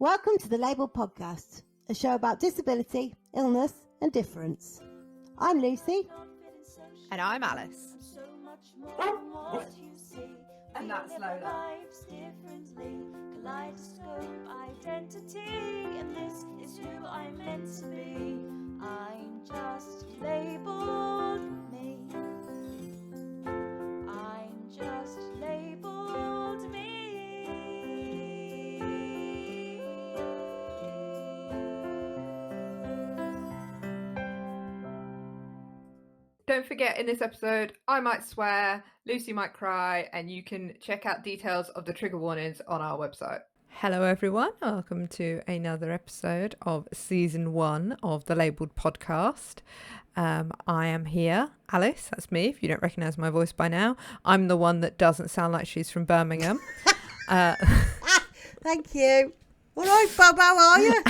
Welcome to the lABLEd podcast, a show about disability, illness and difference. I'm Lucy. And I'm Alice. And that's Lola. Kaleidoscope identity, and this is who I'm meant to be. I'm just labelled me. I'm just labelled me. Don't forget, in this episode, I might swear, Lucy might cry, and you can check out details of the trigger warnings on our website. Hello, everyone. Welcome to another episode of Season 1 of the lABLEd podcast. I am here. Alice, that's me, if you don't recognise my voice by now. I'm the one that doesn't sound like she's from Birmingham. Thank you. All right, Bob, how are you?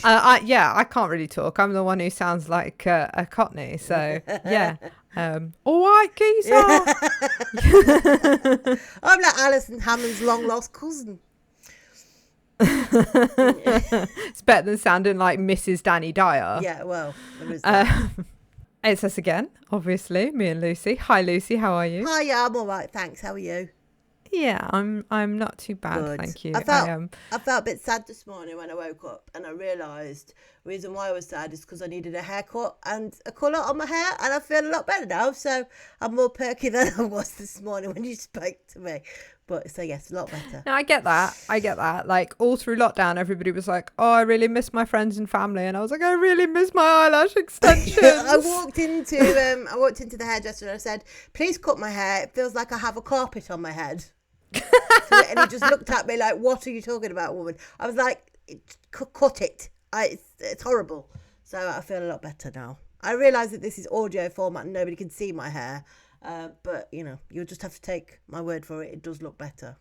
I can't really talk. I'm the one who sounds like a Cockney, so yeah. All right, geezer. I'm like Alison Hammond's long lost cousin. It's better than sounding like Mrs. Danny Dyer. Yeah, well, there is that. It's us again, obviously, me and Lucy. Hi, Lucy. How are you? Hi, yeah, I'm all right, thanks. How are you? Yeah, I'm not too bad, Good. thank you. I felt a bit sad this morning when I woke up and I realised the reason why I was sad is because I needed a haircut and a colour on my hair, and I feel a lot better now, so I'm more perky than I was this morning when you spoke to me. But so yes, a lot better. No, I get that. Like all through lockdown, everybody was like, "Oh, I really miss my friends and family," and I was like, "I really miss my eyelash extensions." I walked into the hairdresser and I said, "Please cut my hair. It feels like I have a carpet on my head." And he just looked at me like, "What are you talking about, woman?" I was like, "Cut it. It's horrible." So I feel a lot better now. I realise that this is audio format and nobody can see my hair, but you know, you'll just have to take my word for it. It does look better.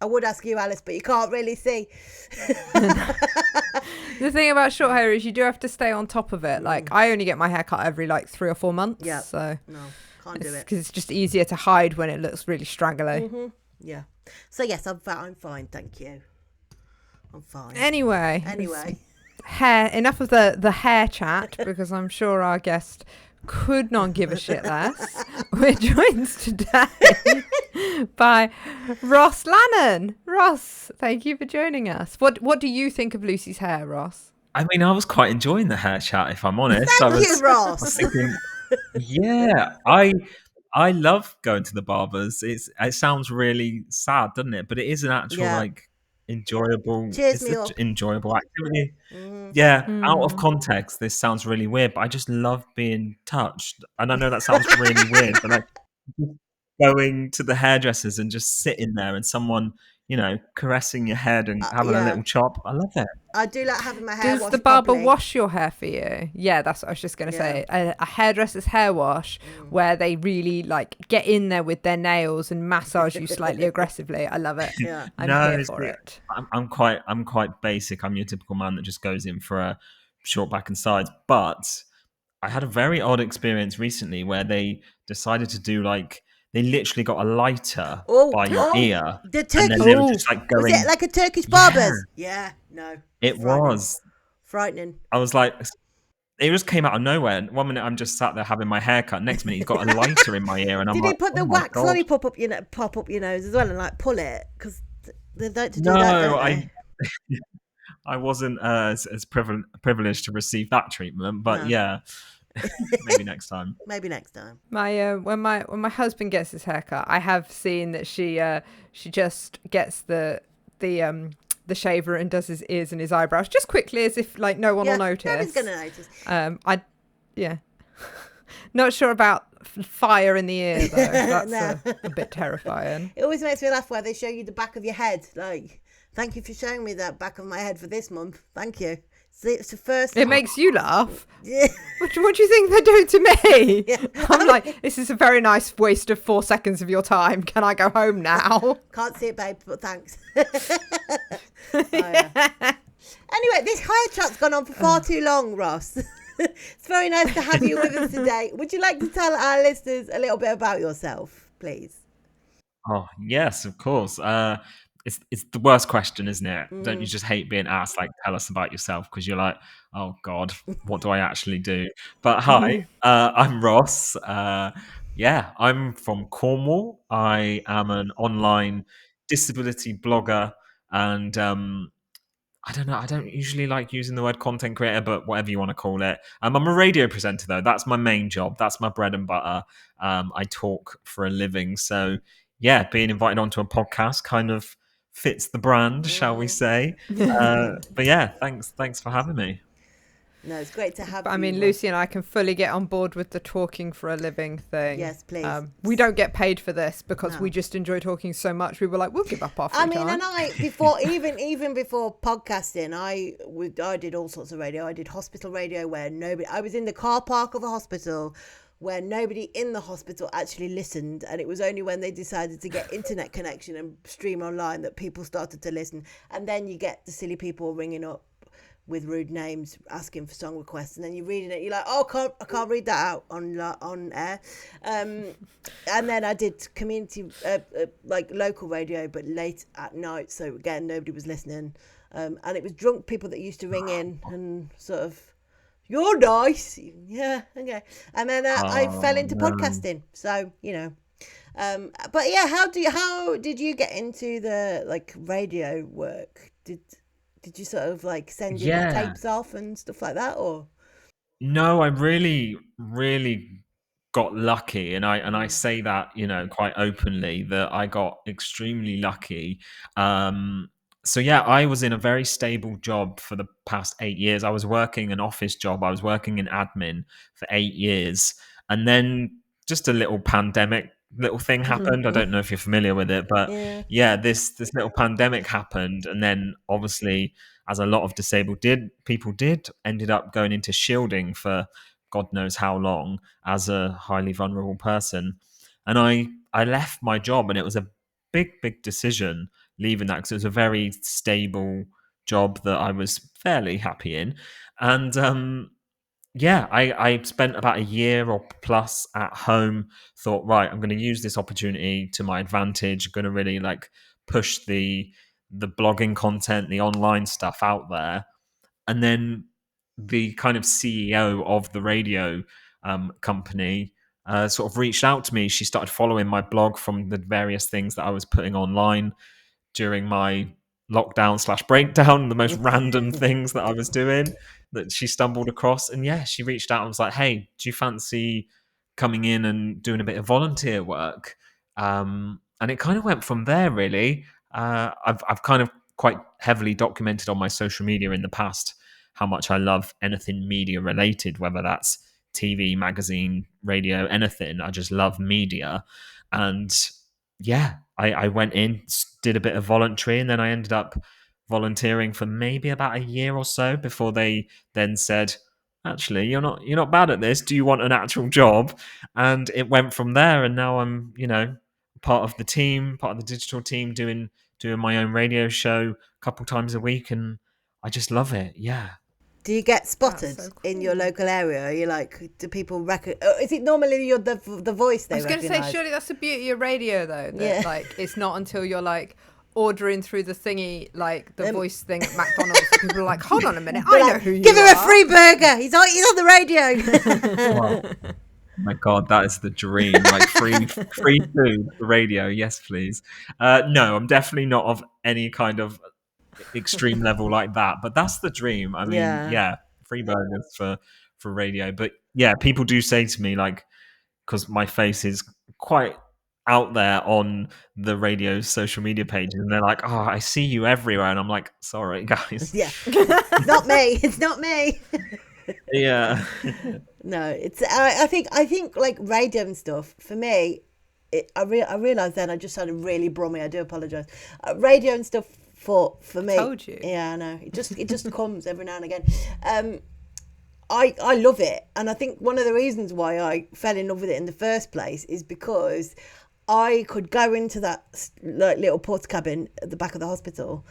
I would ask you, Alice, but you can't really see. The thing about short hair is you do have to stay on top of it. Like I only get my hair cut every like 3 or 4 months. Yeah. So no, can't do it because it's just easier to hide when it looks really straggly. Mm-hmm. Yeah. So yes, I'm fine. Thank you. I'm fine. Anyway. Hair. Enough of the hair chat, because I'm sure our guest could not give a shit less. We're joined today by Ross Lannon. Ross, thank you for joining us. What do you think of Lucy's hair, Ross? I mean, I was quite enjoying the hair chat, if I'm honest. Thank you, Ross. I was thinking, yeah, I love going to the barbers. It sounds really sad, doesn't it? But it is an actual enjoyable. Cheers it's me an up. enjoyable activity. Mm. Yeah, out of context, this sounds really weird, but I just love being touched. And I know that sounds really weird, but like going to the hairdressers and just sitting there and someone, you know, caressing your head and having a little chop. I love it. I do like having my hair Does washed the barber properly. wash your hair for you? Yeah, that's what I was just going to say. A hairdresser's hair wash where they really like get in there with their nails and massage you slightly aggressively. I love it. Yeah. I'm here for it. I'm quite basic. I'm your typical man that just goes in for a short back and sides. But I had a very odd experience recently where they decided to do like they literally got a lighter by your ear. The Turkish, and then they were just like going. Was it like a Turkish barber's? Yeah, no. It was frightening. I was like, it just came out of nowhere. One minute I'm just sat there having my hair cut. Next minute he's got a lighter in my ear, and I'm Did like, he put the wax lollipop up pop up your nose as well and like pull it? Because they like to do that. Don't they? I wasn't as privileged to receive that treatment, but yeah. Maybe next time. My when my husband gets his haircut, I have seen that she just gets the shaver and does his ears and his eyebrows just quickly, as if like no one will notice. Nobody's gonna notice. Not sure about fire in the ear though. That's a bit terrifying. It always makes me laugh where they show you the back of your head. Like, thank you for showing me that back of my head for this month. Thank you. It's the first. It makes you laugh. Yeah. What do you think they're doing to me? Yeah. I'm like, this is a very nice waste of 4 seconds of your time. Can I go home now? Can't see it, babe, but thanks. Yeah. Anyway, this hire chat's gone on for far too long, Ross. It's very nice to have you with us today. Would you like to tell our listeners a little bit about yourself, please? Oh, yes, of course. it's the worst question, isn't it? Don't you just hate being asked, like, tell us about yourself? Because you're like, oh God, what do I actually do? But hi, I'm Ross. Yeah, I'm from Cornwall. I am an online disability blogger, and I don't know. I don't usually like using the word content creator, but whatever you want to call it. I'm a radio presenter, though. That's my main job. That's my bread and butter. I talk for a living. So, yeah, being invited onto a podcast kind of fits the brand, shall we say. But yeah, thanks for having me. No, it's great to have But I you. mean, Lucy and I can fully get on board with the talking for a living thing. Yes, please. We don't get paid for this because No. we just enjoy talking so much. We were like, we'll give up our free time. And I before even before podcasting, I did all sorts of radio. I did hospital radio where nobody. I was in the car park of a hospital where nobody in the hospital actually listened, and it was only when they decided to get internet connection and stream online that people started to listen. And then you get the silly people ringing up with rude names asking for song requests, and then you're reading it, you're like, oh, I can't read that out on air. And then I did community like local radio, but late at night, so again nobody was listening, and it was drunk people that used to ring in and sort of, you're nice, yeah, okay. And then I fell into podcasting, so but yeah, how did you get into the like radio work? Did you sort of like send your tapes off and stuff like that, or? No, I really, really got lucky, and I say that quite openly that I got extremely lucky. So yeah, I was in a very stable job for the past 8 years. I was working an office job. I was working in admin for 8 years, and then just a little pandemic little thing happened. I don't know if you're familiar with it, but yeah, this little pandemic happened, and then obviously, as a lot of disabled people ended up going into shielding for God knows how long as a highly vulnerable person. And I left my job, and it was a big decision leaving that, because it was a very stable job that I was fairly happy in. And yeah, I spent about a year or plus at home, thought, right, I'm going to use this opportunity to my advantage, going to really like push the blogging content, the online stuff out there. And then the kind of CEO of the radio company sort of reached out to me. She started following my blog from the various things that I was putting online during my lockdown/breakdown, the most random things that I was doing that she stumbled across. And yeah, she reached out and was like, hey, do you fancy coming in and doing a bit of volunteer work? And it kind of went from there, really. I've kind of quite heavily documented on my social media in the past how much I love anything media related, whether that's TV, magazine, radio, anything. I just love media. And yeah, I went in, did a bit of voluntary, and then I ended up volunteering for maybe about a year or so before they then said, actually, you're not bad at this. Do you want an actual job? And it went from there. And now I'm, part of the team, part of the digital team, doing my own radio show a couple times a week, and I just love it. Yeah. Do you get spotted in your local area? Are you like, do people is it normally you're the voice they recognise? I was going to say, surely that's the beauty of radio, though. That, like, it's not until you're like ordering through the thingy, like the voice thing at McDonald's, that people are like, hold on a minute, I know who you are. Give him a free burger. He's on the radio. Wow. My God, that is the dream! Like free food for radio, yes, please. No, I'm definitely not of any kind of extreme level like that, but that's the dream. I mean, yeah, free burgers for radio. But yeah, people do say to me, like, because my face is quite out there on the radio's social media pages, and they're like, oh, I see you everywhere, and I'm like, sorry guys, it's not me. Yeah. No, it's I think like radio and stuff for me, I realized then I just sounded really brummy. I do apologize. Radio and stuff for me. Told you. Yeah, I know. It just comes every now and again. I love it, and I think one of the reasons why I fell in love with it in the first place is because I could go into that like little porta cabin at the back of the hospital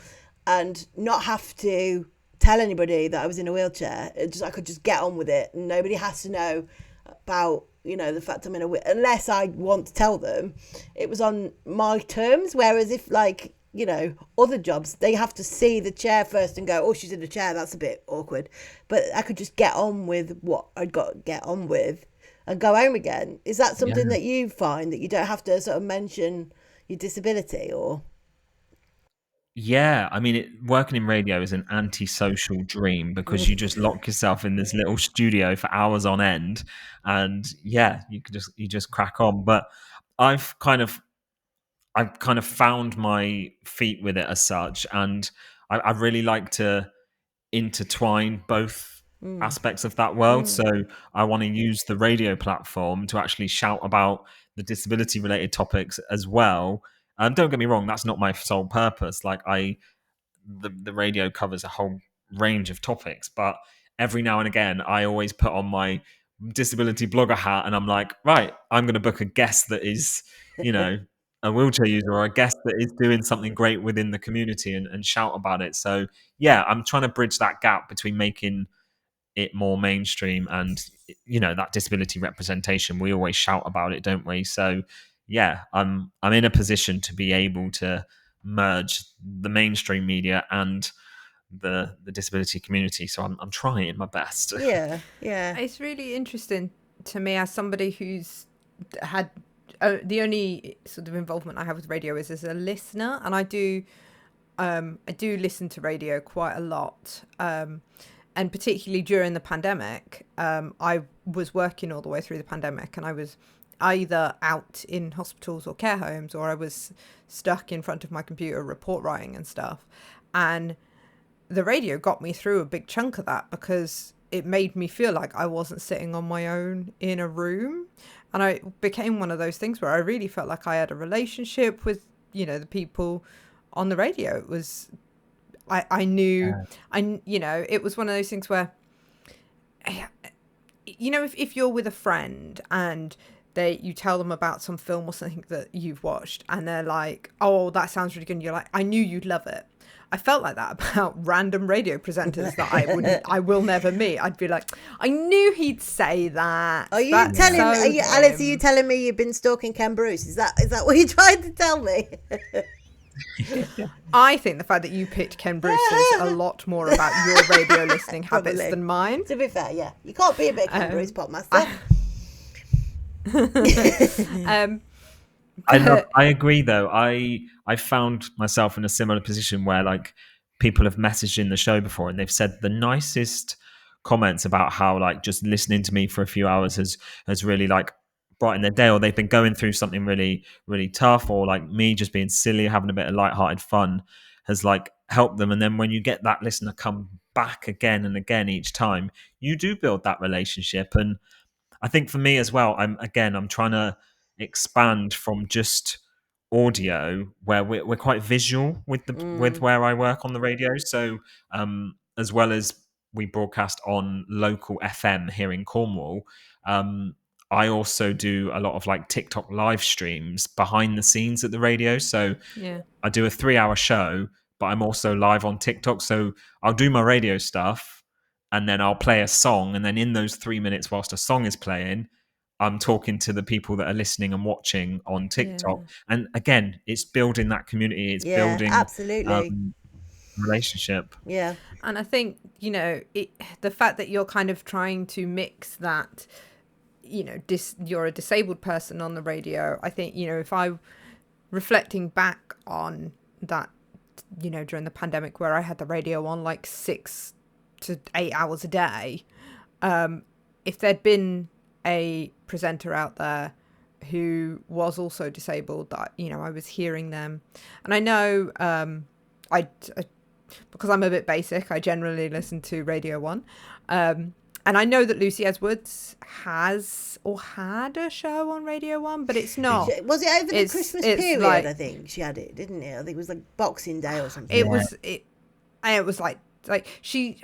and not have to tell anybody that I was in a wheelchair. I could just get on with it, and nobody has to know about the fact I'm in a wheelchair unless I want to tell them. It was on my terms. Whereas if like you know, other jobs, they have to see the chair first and go, oh, she's in a chair, that's a bit awkward. But I could just get on with what I'd got to get on with and go home again. Is that something that you find, that you don't have to sort of mention your disability? Or Yeah, I mean, working in radio is an antisocial dream because you just lock yourself in this little studio for hours on end, and yeah, you just crack on. But I've kind of I've kind of found my feet with it as such, and I really like to intertwine both aspects of that world. So I want to use the radio platform to actually shout about the disability related topics as well. Don't get me wrong, that's not my sole purpose. Like the radio covers a whole range of topics, but every now and again I always put on my disability blogger hat and I'm like, right, I'm going to book a guest that is, you know, a wheelchair user or a guest that is doing something great within the community and shout about it. So yeah, I'm trying to bridge that gap between making it more mainstream and, you know, that disability representation. We always shout about it, don't we? So yeah, I'm in a position to be able to merge the mainstream media and the disability community. So I'm trying my best. yeah. It's really interesting to me as somebody who's had the only sort of involvement I have with radio is as a listener, and I do listen to radio quite a lot, and particularly during the pandemic. I was working all the way through the pandemic, and I was either out in hospitals or care homes, or I was stuck in front of my computer report writing and stuff. And the radio got me through a big chunk of that because it made me feel like I wasn't sitting on my own in a room. And I became one of those things where I really felt like I had a relationship with, you know, the people on the radio. It was, I knew, you know, it was one of those things where, you know, if you're with a friend and you tell them about some film or something that you've watched and they're like, oh, that sounds really good. And you're like, I knew you'd love it. I felt like that about random radio presenters that I will never meet. I'd be like, I knew he'd say that. Are you Alice, are you telling me you've been stalking Ken Bruce? Is that what you're trying to tell me? I think the fact that you picked Ken Bruce says a lot more about your radio listening habits than mine. To be fair, yeah. You can't be a bit Ken Bruce Popmaster. I agree though. I found myself in a similar position where like people have messaged in the show before and they've said the nicest comments about how like just listening to me for a few hours has really like brightened their day, or they've been going through something really, really tough, or like me just being silly, having a bit of lighthearted fun has like helped them. And then when you get that listener come back again and again each time, you do build that relationship. And I think for me as well, I'm trying to expand from just audio, where we're quite visual with with where I work on the radio. So as well as we broadcast on local FM here in Cornwall, I also do a lot of like TikTok live streams behind the scenes at the radio. So yeah, I do a 3-hour show, but I'm also live on TikTok. So I'll do my radio stuff and then I'll play a song. And then in those 3 minutes whilst a song is playing, I'm talking to the people that are listening and watching on TikTok. Yeah. And again, it's building that community. It's building absolutely. Relationship. Yeah. And I think, you know, the fact that you're kind of trying to mix that, you know, you're a disabled person on the radio. I think, you know, if I reflecting back on that, you know, during the pandemic where I had the radio on like 6 to 8 hours a day, if there'd been a presenter out there who was also disabled, that, you know, I was hearing them. And I know I because I'm a bit basic, I generally listen to Radio 1. And I know that Lucy Edwards has or had a show on Radio 1, but it's not. Was it over the Christmas period? Like, I think she had it, didn't it? I think it was like Boxing Day or something. It was like I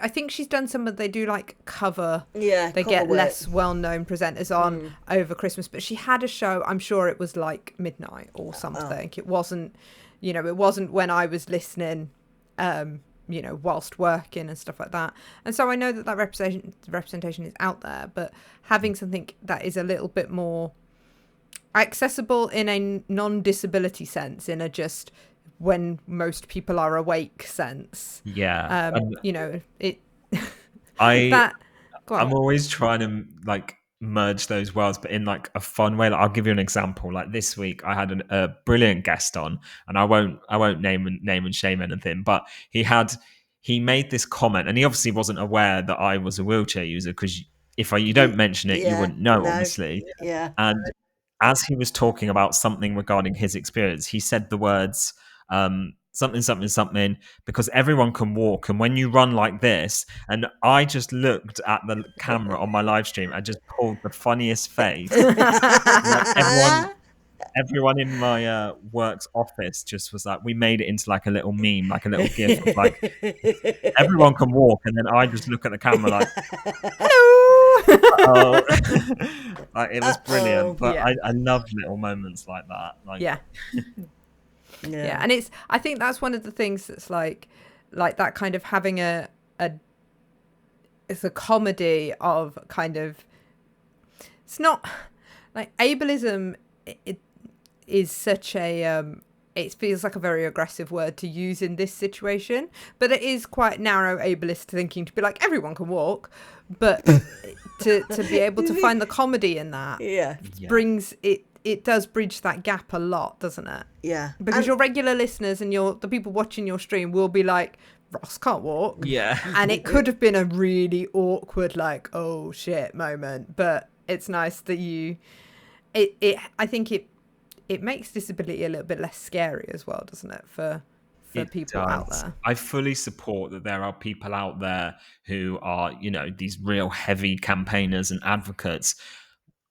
think she's done some of, they do like cover. Yeah. They get less well-known presenters on over Christmas, but she had a show. I'm sure it was like midnight or something. It wasn't, you know, it wasn't when I was listening, you know, whilst working and stuff like that. And so I know that representation is out there, but having something that is a little bit more accessible in a non-disability sense, in a just when most people are awake sense. Yeah. You know, it I that go on. I'm always trying to like merge those worlds, but in like a fun way. Like, I'll give you an example. Like this week, I had a brilliant guest on, and I won't name and shame anything, but he made this comment, and he obviously wasn't aware that I was a wheelchair user, because if you don't mention it, you wouldn't know, no, obviously. yeah. And as he was talking about something regarding his experience, he said the words something, something, something, because everyone can walk. And when you run like this, and I just looked at the camera on my live stream and just pulled the funniest face. Like everyone in my work's office just was like, we made it into like a little meme, like a little gif of like, everyone can walk. And then I just look at the camera like, Hello. like, it was brilliant. But Yeah. I love little moments like that. Like, Yeah. Yeah, and I think that's one of the things that's like that kind of having it's a comedy of kind of, it's not like ableism. It is such a it feels like a very aggressive word to use in this situation, but it is quite narrow ableist thinking to be like, everyone can walk, but to be able to find the comedy in that brings it does bridge that gap a lot, doesn't it? Yeah. Because your regular listeners and the people watching your stream will be like, Ross can't walk. Yeah. And it could have been a really awkward, like, oh shit moment. But it's nice that I think it makes disability a little bit less scary as well, doesn't it? For people out there. I fully support that there are people out there who are, you know, these real heavy campaigners and advocates.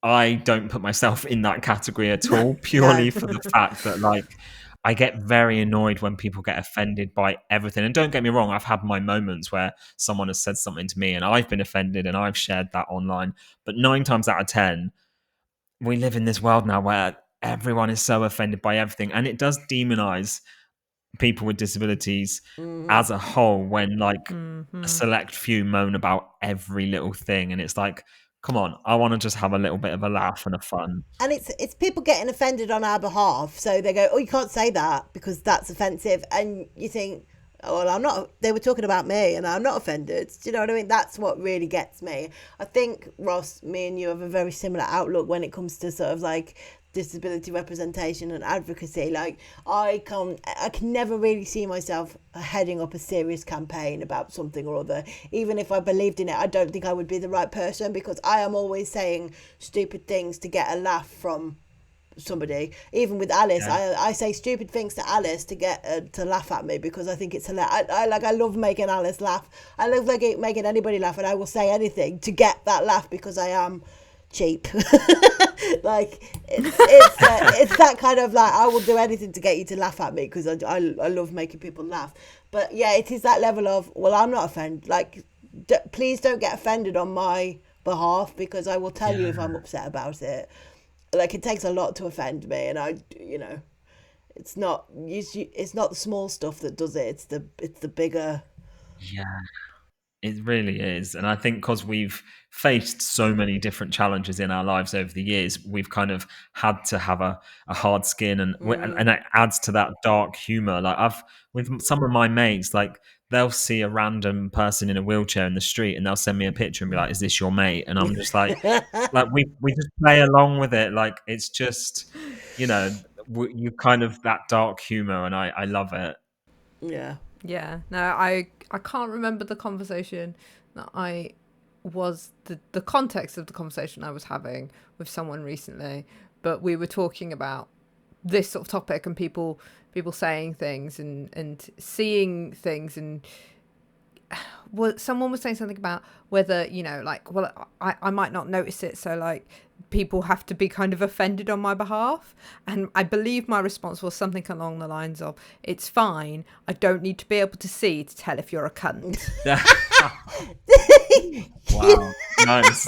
I don't put myself in that category at all, purely for the fact that, like, I get very annoyed when people get offended by everything. And don't get me wrong, I've had my moments where someone has said something to me and I've been offended and I've shared that online. But 9 times out of 10, we live in this world now where everyone is so offended by everything. And it does demonize people with disabilities as a whole when, like, a select few moan about every little thing. And it's like, come on, I want to just have a little bit of a laugh and a fun. And it's people getting offended on our behalf. So they go, oh, you can't say that because that's offensive. And you think, oh, well, I'm not, they were talking about me and I'm not offended. Do you know what I mean? That's what really gets me. I think, Ross, me and you have a very similar outlook when it comes to sort of like disability representation and advocacy. Like, I can never really see myself heading up a serious campaign about something or other. Even if I believed in it, I don't think I would be the right person, because I am always saying stupid things to get a laugh from somebody. Even with Alice, I say stupid things to Alice to get to laugh at me, because I think it's hilarious. I love making Alice laugh. I love making anybody laugh, and I will say anything to get that laugh because I am cheap. Like, it's that kind of, like, I will do anything to get you to laugh at me because I love making people laugh. But yeah, it is that level of, well, I'm not offended. Like, please don't get offended on my behalf, because I will tell you if I'm upset about it. Like, it takes a lot to offend me, and it's not the small stuff that does it. It's the bigger. Yeah, it really is. And I think because we've faced so many different challenges in our lives over the years, we've kind of had to have a hard skin, and it adds to that dark humor. Like, with some of my mates, like, they'll see a random person in a wheelchair in the street and they'll send me a picture and be like, is this your mate? And I'm just like, we just play along with it. Like, it's just, you know, you kind of, that dark humor, and I love it. Yeah. Yeah. No, I can't remember the conversation that the context of the conversation I was having with someone recently, but we were talking about this sort of topic and people saying things and seeing things, and someone was saying something about whether, you know, like, well, I might not notice it, so like people have to be kind of offended on my behalf. And I believe my response was something along the lines of, it's fine, I don't need to be able to see to tell if you're a cunt. Wow, nice.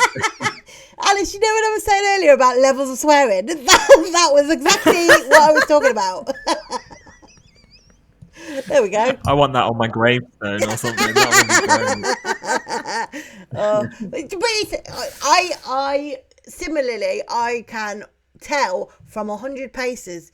Alice, you know what I was saying earlier about levels of swearing? That was exactly what I was talking about. There we go. I want that on my gravestone or something. That would be great. But I similarly, I can tell from 100 paces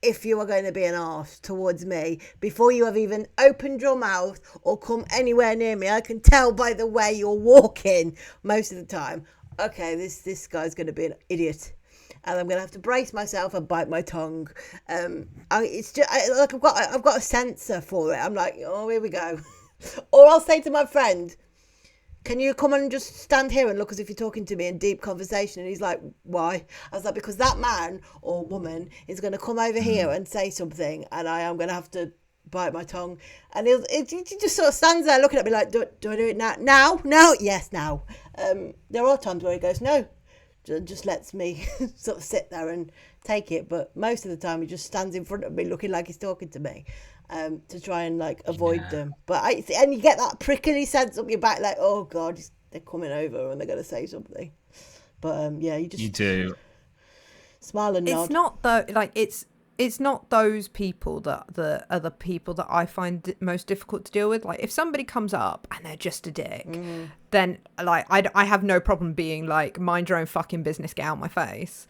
if you are going to be an arse towards me before you have even opened your mouth or come anywhere near me. I can tell by the way you're walking most of the time. Okay, this guy's going to be an idiot, and I'm going to have to brace myself and bite my tongue. It's just like I've got a sensor for it. I'm like, oh, here we go. Or I'll say to my friend, can you come and just stand here and look as if you're talking to me in deep conversation? And he's like, why? I was like, because that man or woman is going to come over here and say something, and I am going to have to bite my tongue. And he just sort of stands there looking at me like, do I do it now? Now? Yes, now. There are times where he goes, no, just lets me sort of sit there and take it. But most of the time he just stands in front of me looking like he's talking to me. To try and like avoid them, but and you get that prickly sense up your back, like, oh god, they're coming over and they're going to say something. But you do smile and nod. It's not though, like it's not those people that are the people that I find most difficult to deal with. Like if somebody comes up and they're just a dick, then like I have no problem being like, mind your own fucking business, get out my face.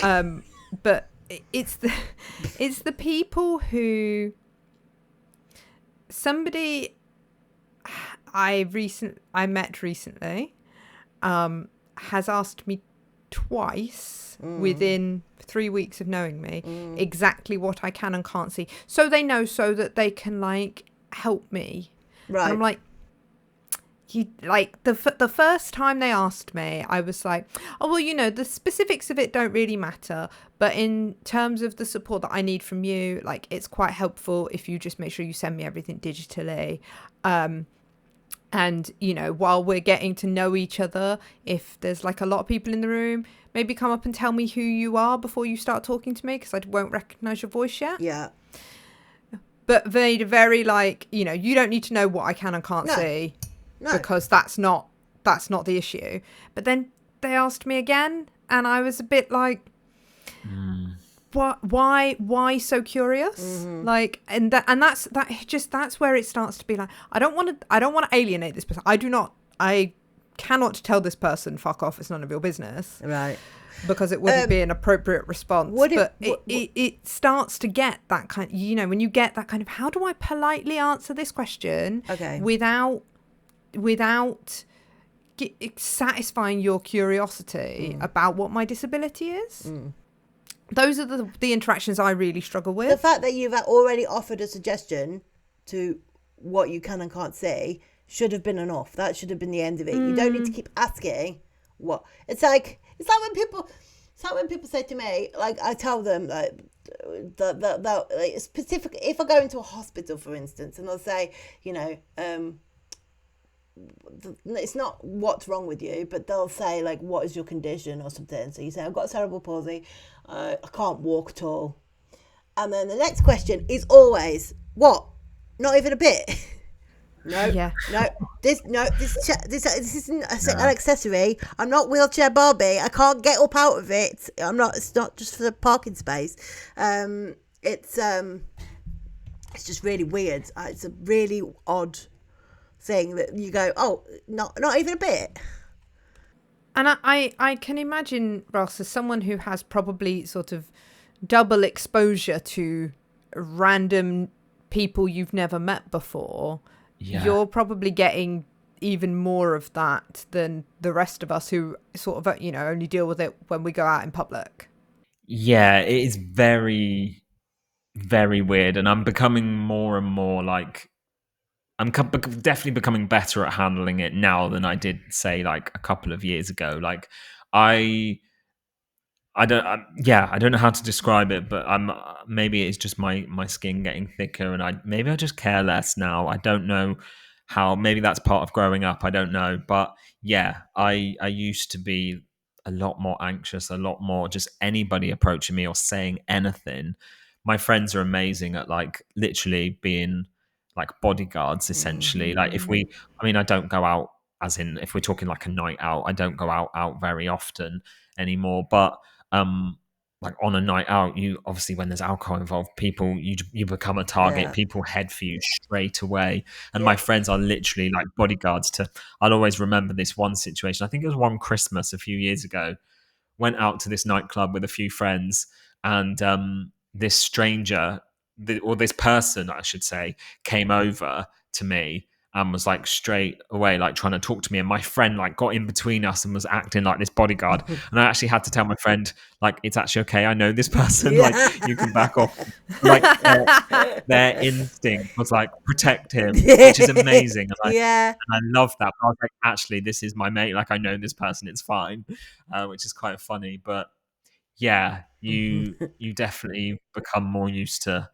But it's the people who. Somebody I met recently has asked me twice within 3 weeks of knowing me exactly what I can and can't see, so they know, so that they can like help me. Right. And I'm like, you like the first time they asked me, I was like, oh well, the specifics of it don't really matter, but in terms of the support that I need from you, like it's quite helpful if you just make sure you send me everything digitally, and while we're getting to know each other, if there's like a lot of people in the room, maybe come up and tell me who you are before you start talking to me, because I won't recognize your voice yet. Yeah. But they very like, you don't need to know what I can and can't see. No. Because that's not the issue. But then they asked me again, and I was a bit like, why so curious? Mm-hmm. Like, and that's where it starts to be like, I don't want to alienate this person. I cannot tell this person, fuck off, it's none of your business. Right. Because it wouldn't be an appropriate response. It starts to get that kind, when you get that kind of, how do I politely answer this question without satisfying your curiosity about what my disability is? Those are the interactions I really struggle with. The fact that you've already offered a suggestion to what you can and can't say should have been enough. That should have been the end of it. You don't need to keep asking what. It's like when people say to me, like, I tell them like like specific, if I go into a hospital for instance, and they'll say, it's not what's wrong with you, but they'll say like, what is your condition or something. So you say, I've got cerebral palsy, I can't walk at all, and then the next question is always, what? Not even a bit. This isn't an accessory. I'm not wheelchair Barbie. I can't get up out of it. It's not just for the parking space. It's just really weird. It's a really odd thing that you go, oh, not even a bit. And I can imagine, Ross, as someone who has probably sort of double exposure to random people you've never met before, you're probably getting even more of that than the rest of us who sort of, only deal with it when we go out in public. Yeah, it is very, very weird. And I'm becoming more and more like, I'm definitely becoming better at handling it now than I did, say, like a couple of years ago. Like I don't know how to describe it, but maybe it's just my skin getting thicker, and I just care less now. I don't know how. Maybe that's part of growing up. I don't know, but yeah, I used to be a lot more anxious, a lot more just anybody approaching me or saying anything. My friends are amazing at like literally being like bodyguards, essentially. Like I don't go out, as in if we're talking like a night out, I don't go out very often anymore, but like on a night out, you obviously, when there's alcohol involved, people, you become a target. People head for you straight away, and my friends are literally like bodyguards to. I'll always remember this one situation. I think it was one Christmas a few years ago. Went out to this nightclub with a few friends, and this stranger, or this person, I should say, came over to me and was like straight away like trying to talk to me, and my friend like got in between us and was acting like this bodyguard, and I actually had to tell my friend like, it's actually okay, I know this person, like you can back off. Like their instinct was like protect him, which is amazing, and I love that. I was like, actually this is my mate, like I know this person, it's fine, which is quite funny. But yeah, you definitely become more used to.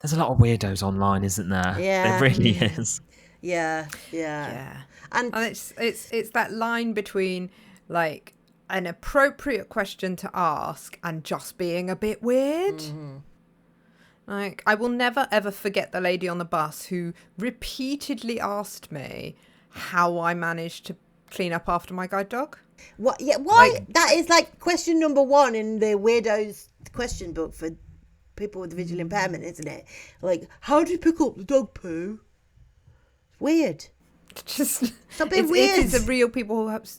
There's a lot of weirdos online, isn't there? Yeah. There really is. Yeah. And it's that line between like an appropriate question to ask and just being a bit weird. Like, I will never ever forget the lady on the bus who repeatedly asked me how I managed to clean up after my guide dog. What? Yeah. Why? Like, that is like question number 1 in the weirdos question book for people with visual impairment, isn't it? Like, how do you pick up the dog poo? Weird. Just stop being weird. It's a real people who have.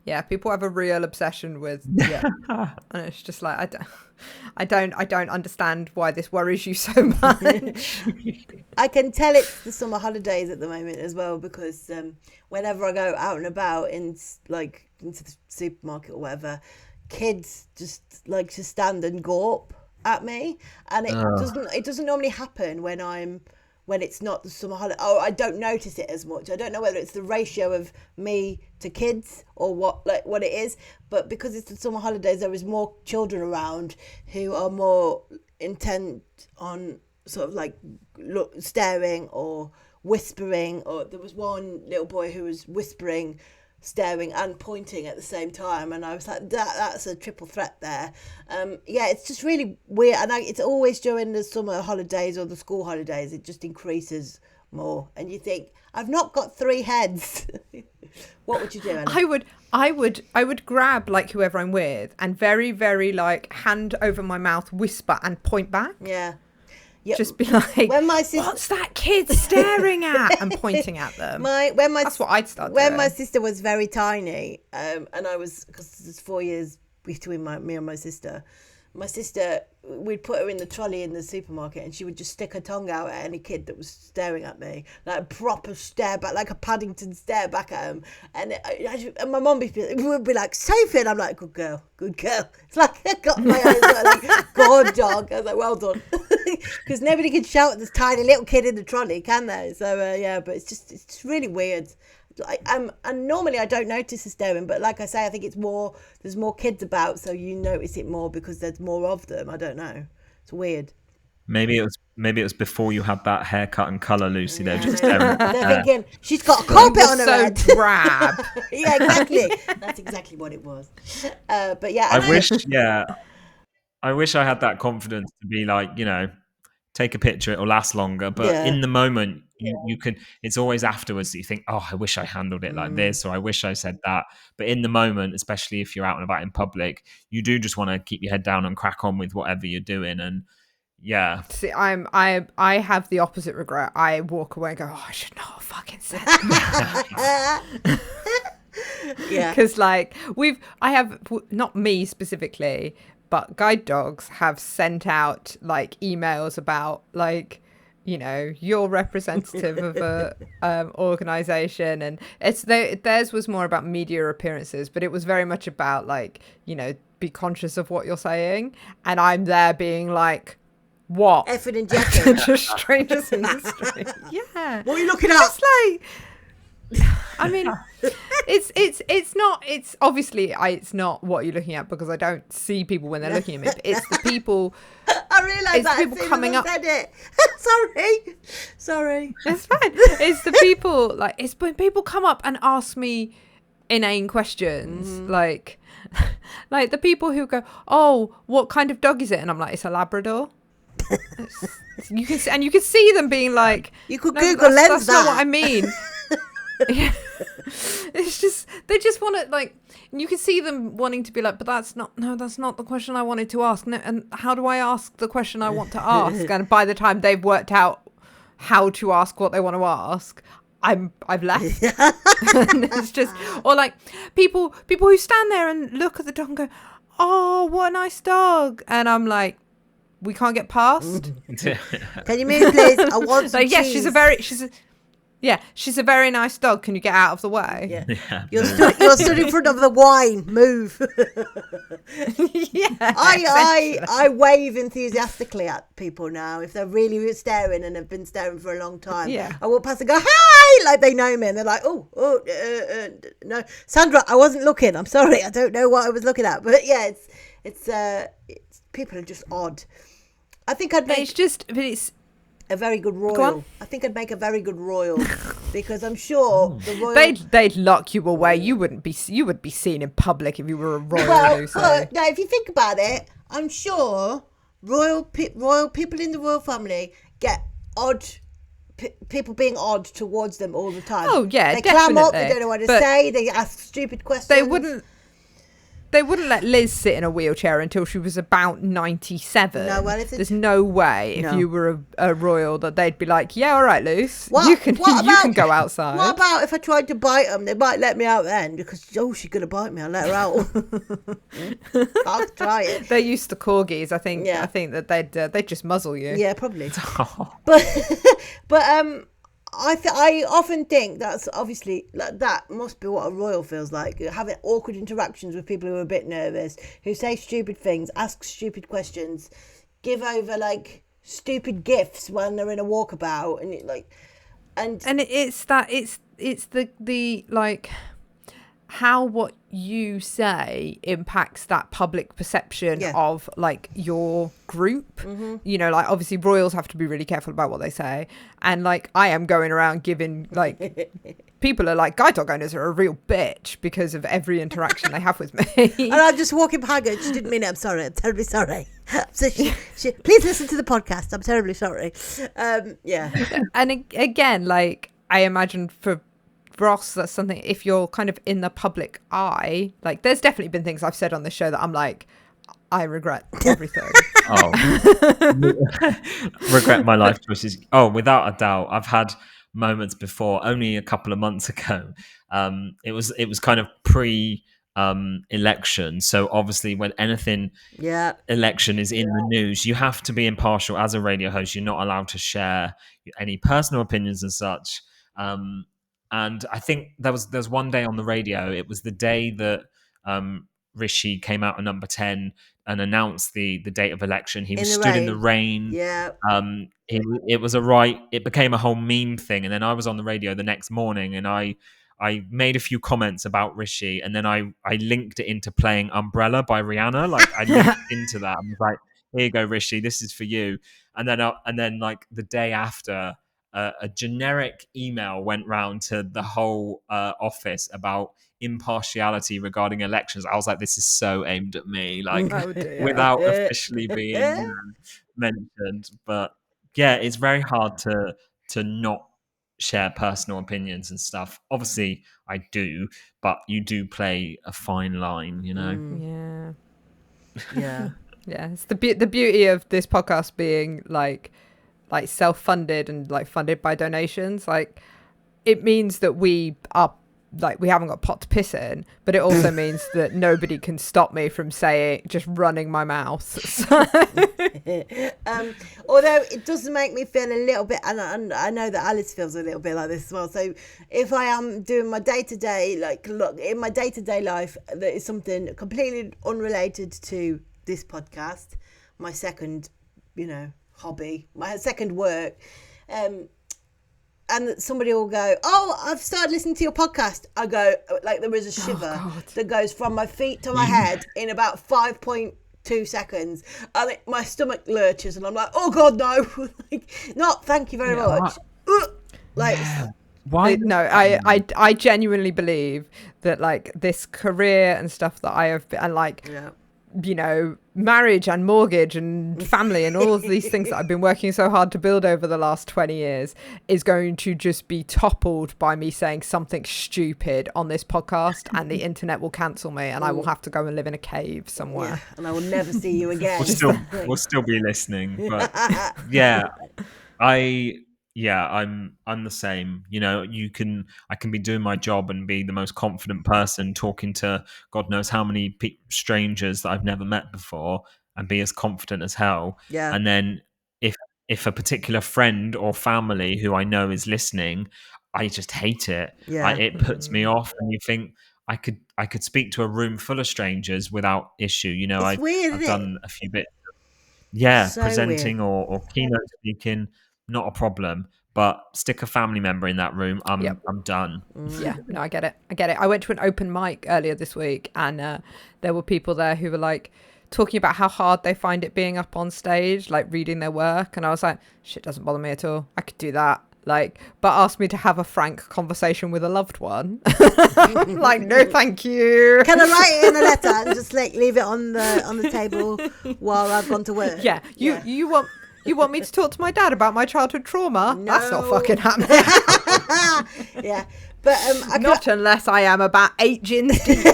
Yeah, people have a real obsession with. Yeah, and it's just like I don't understand why this worries you so much. I can tell it's the summer holidays at the moment as well, because whenever I go out and about in like into the supermarket or whatever, kids just like to stand and gawp at me, and it doesn't normally happen when it's not the summer holiday. Oh, I don't notice it as much. I don't know whether it's the ratio of me to kids or what it is, but because it's the summer holidays, there is more children around who are more intent on sort of like staring or whispering. Or there was one little boy who was whispering, staring and pointing at the same time, and I was like, that's a triple threat there. Yeah, it's just really weird, and it's always during the summer holidays or the school holidays, it just increases more, and you think, I've not got 3 heads. What would you do, Ellen? I would grab like whoever I'm with and very, very like hand over my mouth, whisper and point back. Yeah. Just be like, when my sister... what's that kid staring at? And pointing at them. That's what I'd start when doing. my sister was very tiny, and I was, because there's 4 years between me and my sister, we'd put her in the trolley in the supermarket, and she would just stick her tongue out at any kid that was staring at me, like a proper stare back, like a Paddington stare back at him. And my mum would be like, Sophie, and I'm like, good girl. It's like I got my eyes like, God, dog. I was like, well done, because nobody can shout at this tiny little kid in the trolley, can they? So yeah, but it's just really weird. And normally I don't notice the staring, but like I say, I think there's more kids about, so you notice it more because there's more of them. I don't know. It's weird. Maybe it was before you had that haircut and colour, Lucy. They're just staring. They're thinking, she's got a carpet on her head. So drab. Yeah, exactly. That's exactly what it was. But yeah, I wish I had that confidence to be like, take a picture, it'll last longer. But in the moment, you can. It's always afterwards that you think, oh, I wish I handled it like this, or I wish I said that. But in the moment, especially if you're out and about in public, you do just want to keep your head down and crack on with whatever you're doing. And yeah. See, I have the opposite regret. I walk away and go, oh, I should not have fucking said that. Yeah. Because like I have, not me specifically, but guide dogs have sent out like emails about like, you're representative of a organization, and theirs was more about media appearances, but it was very much about like, be conscious of what you're saying. And I'm there being like, what? Effing and jeffing. Just strangers in the street. Yeah. What are you looking at? It's like, I mean, it's obviously it's not what you're looking at, because I don't see people when they're looking at me, but it's the people. I realised that people coming up. Said it. Sorry. It's fine. It's the people, like, it's when people come up and ask me inane questions, like the people who go, oh, what kind of dog is it? And I'm like, it's a Labrador. You can see them being like, you could Google lens that's not what I mean. Yeah. It's just, they just want to, like, you can see them wanting to be like, but that's not the question I wanted to ask. No, and how do I ask the question I want to ask? And by the time they've worked out how to ask what they want to ask, I've left. And it's just, or like people who stand there and look at the dog and go, oh, what a nice dog. And I'm like, we can't get past. Can you move, please? I want some Yeah, cheese. she's a very nice dog. Can you get out of the way? Yeah. You're stood in front of the wine. Move. I wave enthusiastically at people now if they're really staring and have been staring for a long time. Yeah. I walk past and go, hi, like they know me, and they're like, no, Sandra, I wasn't looking. I'm sorry, I don't know what I was looking at. But yeah, it's people are just odd. I think I'd make a very good royal. I think I'd make a very good royal because I'm sure the royal. They'd lock you away. You would be seen in public if you were a royal. Now, if you think about it, I'm sure royal people in the royal family get odd. People being odd towards them all the time. Oh yeah, they definitely. clam up. They don't know what to say. They ask stupid questions. They wouldn't let Liz sit in a wheelchair until she was about 97. No, well, there's no way if you were a royal that they'd be like, yeah, all right, Luce, you can go outside. What about if I tried to bite them? They might let me out then because she's gonna bite me. I'll let her out. I'll try it. They're used to corgis. I think that they'd just muzzle you. Yeah, probably. But I often think that's obviously that must be what a royal feels like, having awkward interactions with people who are a bit nervous, who say stupid things, ask stupid questions, give over like stupid gifts when they're in a walkabout, and it's the like how what you say impacts that public perception of like your group. You know, like obviously royals have to be really careful about what they say, and like I am going around giving like people are like, guide dog owners are a real bitch because of every interaction they have with me. And I'm just walking behind her. She didn't mean it. I'm sorry. I'm terribly sorry. So please listen to the podcast. I'm terribly sorry. And again, like I imagine for Ross, that's something, if you're kind of in the public eye, like there's definitely been things I've said on this show that I'm like, I regret everything. Regret my life choices. Without a doubt. I've had moments before, only a couple of months ago. It was kind of election, so obviously when anything election is in the news, you have to be impartial as a radio host. You're not allowed to share any personal opinions and such. And I think there was one day on the radio. It was the day that Rishi came out at number 10 and announced the date of election. He was stood in the rain. Yeah. It became a whole meme thing. And then I was on the radio the next morning and I made a few comments about Rishi, and then I linked it into playing Umbrella by Rihanna. Like I linked into that. I was like, here you go, Rishi, this is for you. And then like the day after, a generic email went round to the whole office about impartiality regarding elections. I was like, this is so aimed at me, like without officially being mentioned. But yeah, it's very hard to not share personal opinions and stuff. Obviously, I do, but you do play a fine line, you know. Yeah. Yeah, it's the beauty of this podcast being like self-funded and like funded by donations. Like it means that we are like, we haven't got pot to piss in, but it also means that nobody can stop me from just running my mouth. So. Although it does make me feel a little bit, and I know that Alice feels a little bit like this as well. So if I am doing my day-to-day, like look in my day-to-day life, that is something completely unrelated to this podcast, my second, hobby, my second work, and somebody will go, I've started listening to your podcast. I go, like there is a shiver that goes from my feet to my head in about 5.2 seconds, and my stomach lurches and I'm like, oh god, no. Like, not thank you very much. Why? No, I genuinely believe that like this career and stuff that I have been, and like marriage and mortgage and family and all of these things that I've been working so hard to build over the last 20 years is going to just be toppled by me saying something stupid on this podcast, and the internet will cancel me and I will have to go and live in a cave somewhere. Yeah, and I will never see you again. We'll still be listening, but I'm the same. I can be doing my job and be the most confident person talking to God knows how many strangers that I've never met before, and be as confident as hell. Yeah. And then if a particular friend or family who I know is listening, I just hate it. Yeah. It puts me off, and you think I could speak to a room full of strangers without issue. You know, It's weird, I've isn't it? done a few bits. Yeah, So presenting or keynote speaking, not a problem. But stick a family member in that room, I'm done. Yeah, no, I get it. I went to an open mic earlier this week, and there were people there who were like talking about how hard they find it being up on stage, like reading their work. And I was like, shit doesn't bother me at all. I could do that. Like, but asked me to have a frank conversation with a loved one. I'm like, no, thank you. Can I write it in a letter and just like leave it on the table while I've gone to work? Yeah, you want me to talk to my dad about my childhood trauma? No. That's not fucking happening. Yeah, but Not unless I am about 8 gins deep.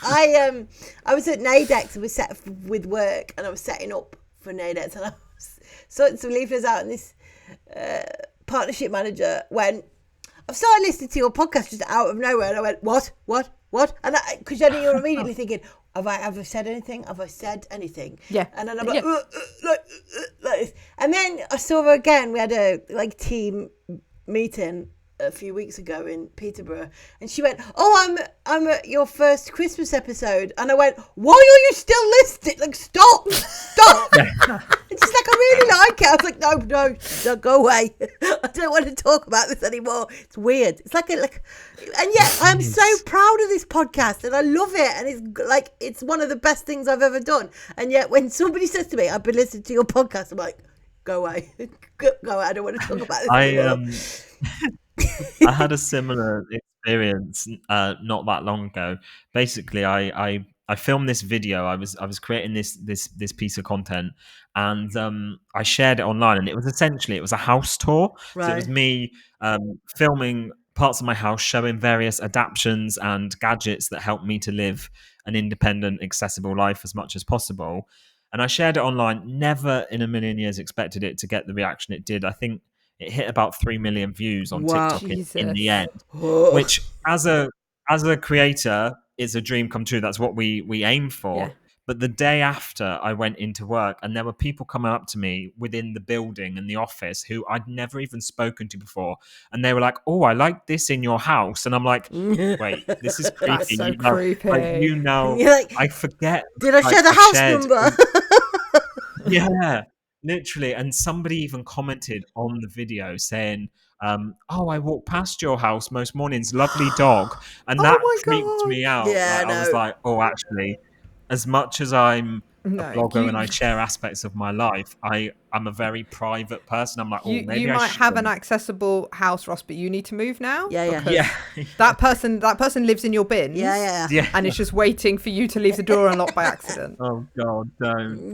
I was at NADEX and was set with work, and I was setting up for NADEX, and I was sorting some leaflets out, and this partnership manager went, I've started listening to your podcast just out of nowhere, and I went, what? And because then you're immediately thinking, have I said anything? Have I said anything? Yeah. And then I'm like, like this. And then I saw her again. We had a team meeting a few weeks ago in Peterborough, and she went, "Oh, I'm at your first Christmas episode," and I went, "Why are you still listening? Like, stop!" And she's like, "I really like it." I was like, "No, go away. I don't want to talk about this anymore. It's weird. It's like, and yet I'm so proud of this podcast, and I love it, and it's one of the best things I've ever done. And yet, when somebody says to me, "I've been listening to your podcast," I'm like, "Go away, go away. I don't want to talk about this anymore." I had a similar experience not that long ago. Basically, I filmed this video. I was creating this piece of content, and I shared it online. And it was a house tour. Right. So it was me filming parts of my house, showing various adaptions and gadgets that help me to live an independent, accessible life as much as possible. And I shared it online. Never in a million years expected it to get the reaction it did. I think it hit about 3 million views on TikTok in the end, which as a creator is a dream come true. That's what we aim for. Yeah. But the day after, I went into work, and there were people coming up to me within the building and the office who I'd never even spoken to before, and they were like, "Oh, I like this in your house," and I'm like, "Wait, this is creepy." That's so creepy. I forget. Did I share the house number? Yeah. Literally, and somebody even commented on the video saying, "Oh, I walk past your house most mornings, lovely dog," and that freaked me out. Yeah, I was like, "Oh, actually, as much as I'm a blogger and I share aspects of my life, I'm a very private person." I'm like, "Oh, maybe you might have an accessible house, Ross, but you need to move now." Yeah. That person lives in your bins. Yeah. And it's just waiting for you to leave the door unlocked by accident. Oh God, don't.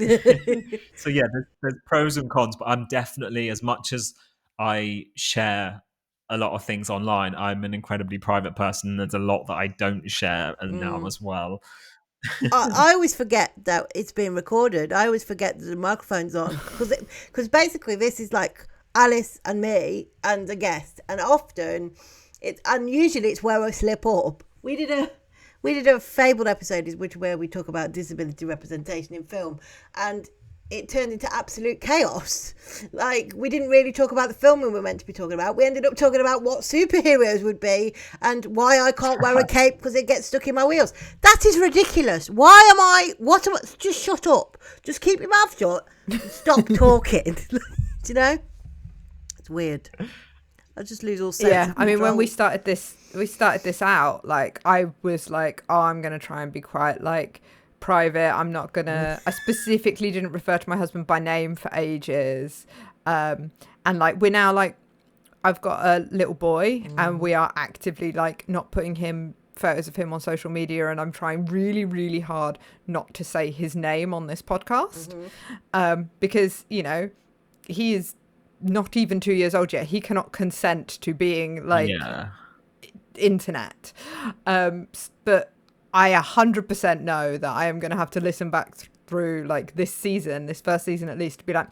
So yeah, there's pros and cons, but I'm definitely, as much as I share a lot of things online, I'm an incredibly private person. There's a lot that I don't share now as well. I always forget that it's being recorded. I always forget that the microphone's on, because basically this is like Alice and me and a guest, and often usually it's where I slip up. We did a fabled episode where we talk about disability representation in film, and it turned into absolute chaos. Like, we didn't really talk about the film we were meant to be talking about. We ended up talking about what superheroes would be and why I can't wear a cape because it gets stuck in my wheels. That is ridiculous. Just shut up. Just keep your mouth shut. Stop talking. Do you know? It's weird. I just lose all sense of I mean, when control. we started this out, like, I was like, oh, I'm going to try and be quite, like, private. I'm not gonna. I specifically didn't refer to my husband by name for ages, and like we're now like, I've got a little boy, and we are actively like not putting photos of him on social media, and I'm trying really, really hard not to say his name on this podcast, because he is not even 2 years old yet. He cannot consent to being like internet, but I 100% know that I am going to have to listen back through like this first season at least, to be like,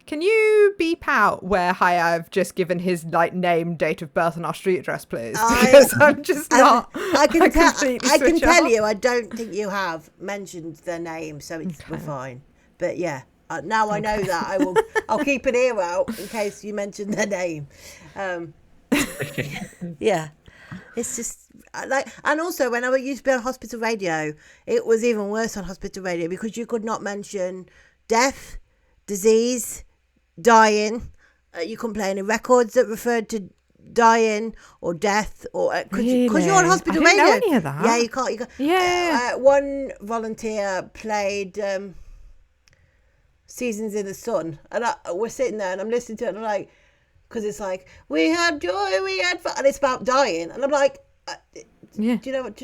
can you beep out where I've just given his like name, date of birth, and our street address, please? Because I'm just not. I can tell you, I don't think you have mentioned their name, so we're fine. But yeah, now I know that I'll keep an ear out in case you mention their name. Yeah, it's just and also when I used to be on hospital radio, it was even worse on hospital radio because you could not mention death, disease, dying. You couldn't play any records that referred to dying or death or because you're on hospital radio. I didn't know any of that. Yeah, you can't. Yeah. One volunteer played Seasons in the Sun, and we're sitting there and I'm listening to it and I'm like, because it's like, we had joy, we had fun, and it's about dying, and I'm like, do you know what?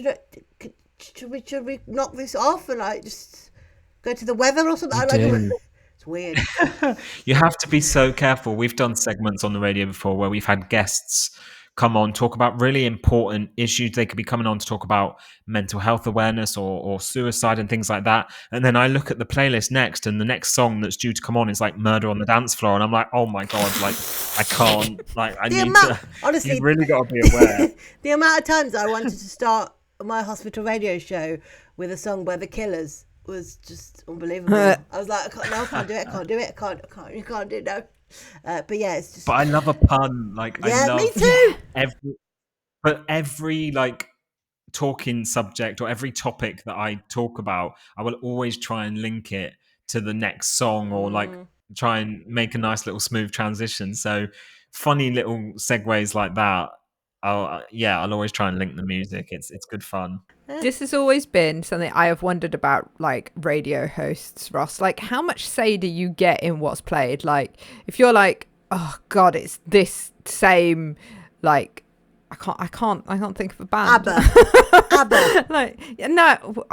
Should we knock this off and like just go to the weather or something? It's weird. You have to be so careful. We've done segments on the radio before where we've had guests come on, talk about really important issues. They could be coming on to talk about mental health awareness or suicide and things like that. And then I look at the playlist next, and the next song that's due to come on is like Murder on the Dance Floor. And I'm like, oh my God, like I can't, like I need to, honestly, you've really got to be aware. The amount of times I wanted to start my hospital radio show with a song by The Killers was just unbelievable. I was like, I can't do it. You can't do it, no. But yeah, it's just. But I love a pun. Like, yeah, I love me too. every like talking subject or every topic that I talk about, I will always try and link it to the next song or like try and make a nice little smooth transition. So funny little segues like that. I'll always try and link the music. It's good fun. This has always been something I have wondered about, like radio hosts, Ross. Like, how much say do you get in what's played? Like, if you're like, oh God, it's this same, like, I can't think of a band. ABBA. Like, no,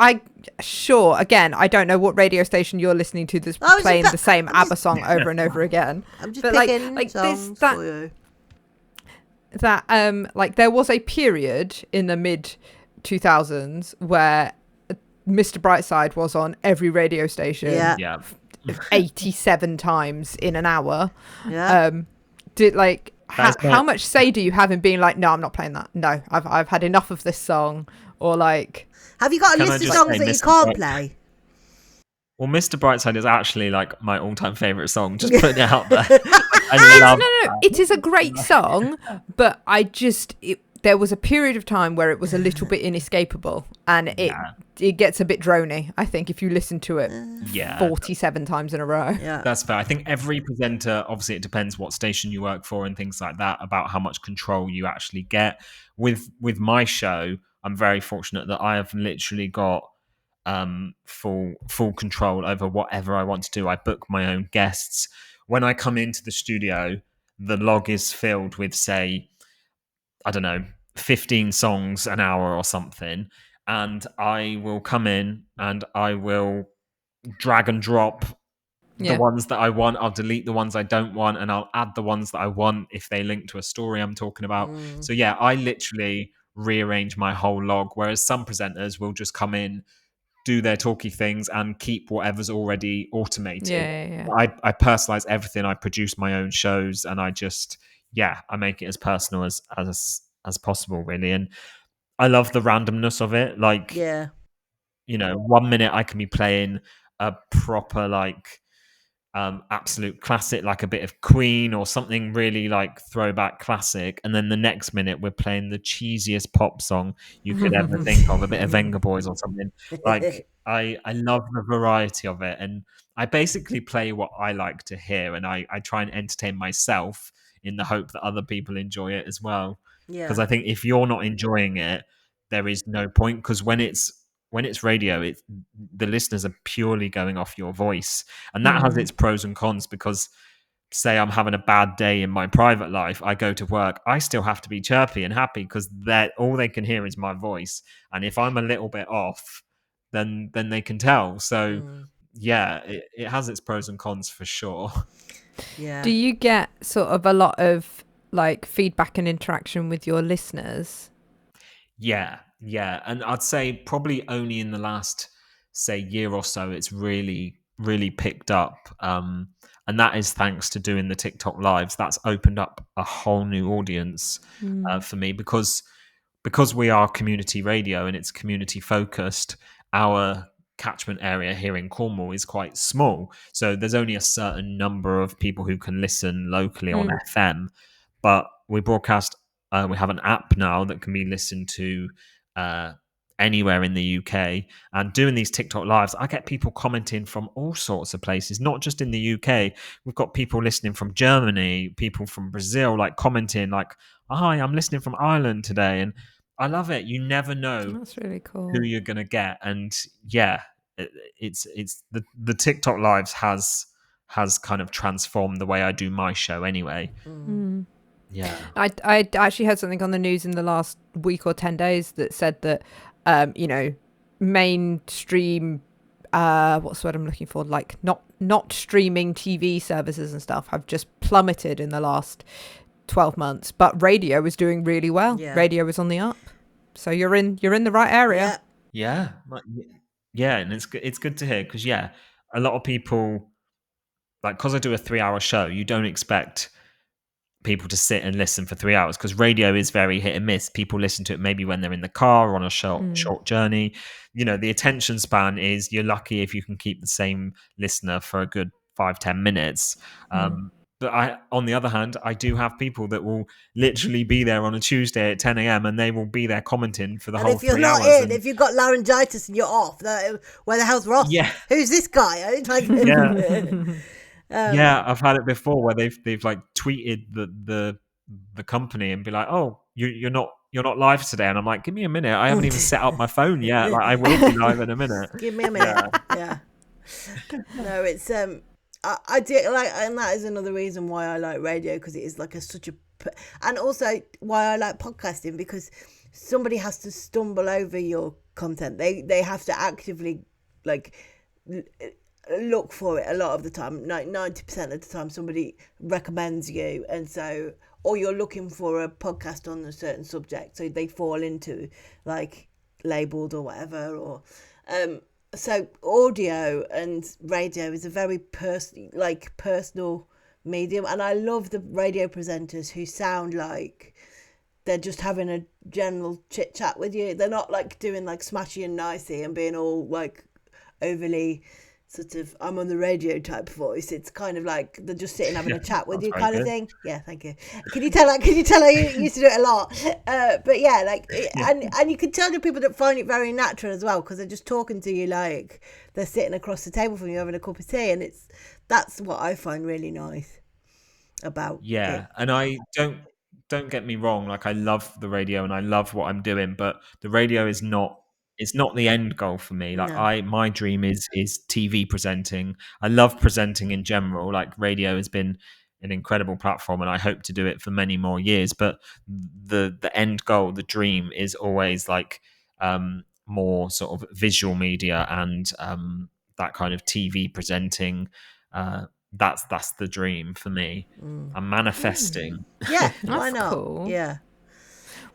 sure. Again, I don't know what radio station you're listening to that's playing the same ABBA song over and over again. I'm just but picking like songs this, for you. That like there was a period in the mid 2000s where Mr. Brightside was on every radio station. Yeah. 87 times in an hour. Yeah. How much say do you have in being like, no, I'm not playing that. No, I've had enough of this song, or like. Have you got a list of songs that you can't play? Well, Mr. Brightside is actually like my all-time favorite song. Just putting it out there. I love no. It is a great song, but there was a period of time where it was a little bit inescapable, and it gets a bit drony, I think, if you listen to it 47 times in a row. Yeah, that's fair. I think every presenter, obviously it depends what station you work for and things like that, about how much control you actually get. With my show, I'm very fortunate that I have literally got full control over whatever I want to do. I book my own guests. When I come into the studio, the log is filled with, say, I don't know, 15 songs an hour or something, and I will come in and I will drag and drop the ones that I want. I'll delete the ones I don't want, and I'll add the ones that I want if they link to a story I'm talking about. So yeah, I literally rearrange my whole log, whereas some presenters will just come in, do their talky things and keep whatever's already automated. Yeah. I personalize everything. I produce my own shows, and I make it as personal as possible, really. And I love the randomness of it. Like, you know, 1 minute I can be playing a proper like absolute classic, like a bit of Queen or something really like throwback classic, and then the next minute we're playing the cheesiest pop song you could ever think of, a bit of Venga Boys or something. Like, I love the variety of it, and I basically play what I like to hear, and I try and entertain myself in the hope that other people enjoy it as well. Because I think if you're not enjoying it, there is no point, because when it's radio, the listeners are purely going off your voice, and that has its pros and cons, because say I'm having a bad day in my private life, I go to work, I still have to be chirpy and happy because all they can hear is my voice, and if I'm a little bit off, then they can tell. So it has its pros and cons for sure. Do you get sort of a lot of like feedback and interaction with your listeners? Yeah, and I'd say probably only in the last, say, year or so, it's really, really picked up. And that is thanks to doing the TikTok lives. That's opened up a whole new audience for me, because we are community radio and it's community focused. Our catchment area here in Cornwall is quite small. So there's only a certain number of people who can listen locally on FM. But we broadcast, we have an app now that can be listened to anywhere in the UK. And doing these TikTok lives, I get people commenting from all sorts of places, not just in the UK. We've got people listening from Germany, people from Brazil, like commenting like, hi, I'm listening from Ireland today. And I love it. You never know That's really cool. who you're going to get. And yeah, it's the TikTok lives has kind of transformed the way I do my show anyway. Yeah. I actually heard something on the news in the last week or 10 days that said that, mainstream, what's the word I'm looking for? Like not streaming TV services and stuff have just plummeted in the last 12 months, but radio is doing really well. Yeah. Radio is on the up. So you're in the right area. Yeah. And it's good to hear because, yeah, a lot of people, like, because I do a 3-hour show, you don't expect people to sit and listen for 3 hours because radio is very hit and miss. People listen to it maybe when they're in the car or on a short journey. You know, the attention span is, you're lucky if you can keep the same listener for a good 5-10 minutes. But on the other hand, I do have people that will literally be there on a Tuesday at 10 a.m. and they will be there commenting for the whole 3 hours. And if you're not in, if you've got laryngitis and you're off, where the hell's Ross? Yeah. Who's this guy? Yeah, I've had it before where they've like tweeted the company and be like, "Oh, you're not live today," and I'm like, "Give me a minute, I haven't even set up my phone yet. Like, I will be live in a minute. Give me a minute." Yeah. No, it's I do like, and that is another reason why I like radio, because it is like and also why I like podcasting, because somebody has to stumble over your content. They have to actively like look for it a lot of the time. 90% of the time somebody recommends you, and so, or you're looking for a podcast on a certain subject, so they fall into like lABLEd or whatever, or so audio and radio is a very personal medium, and I love the radio presenters who sound like they're just having a general chit chat with you. They're not like doing like smashy and nicey and being all like overly sort of I'm on the radio type voice. It's kind of like they're just sitting having a chat with you kind of thing. Yeah, thank you. Can you tell I used to do it a lot? But yeah, like, and you can tell the people that find it very natural as well, because they're just talking to you like they're sitting across the table from you having a cup of tea, and that's what I find really nice about it. And I don't get me wrong, like I love the radio and I love what I'm doing, but the radio is not, it's not the end goal for me. Like my dream is TV presenting. I love presenting in general. Like radio has been an incredible platform and I hope to do it for many more years. But the end goal, the dream is always like more sort of visual media and that kind of TV presenting. That's the dream for me. I'm manifesting. Yeah, why not? Cool. Yeah.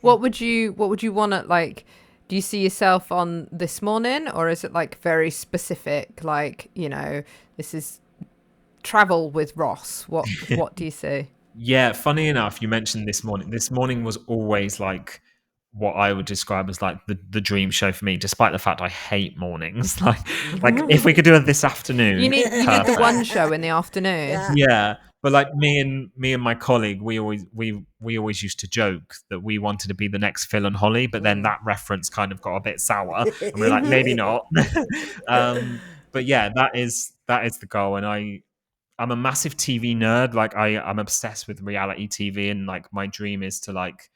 What would you want to like? Do you see yourself on This Morning, or is it like very specific? Like, you know, this is travel with Ross. What do you see? Yeah, funny enough, you mentioned This Morning. This Morning was always like what I would describe as like the dream show for me, despite the fact I hate mornings. Like if we could do it this afternoon, you need the one show in the afternoon. Yeah. But like me and my colleague, we always used to joke that we wanted to be the next Phil and Holly, but then that reference kind of got a bit sour, and we're like, maybe not. But yeah, that is the goal, and I'm a massive TV nerd. Like I'm obsessed with reality TV, and like my dream is to like,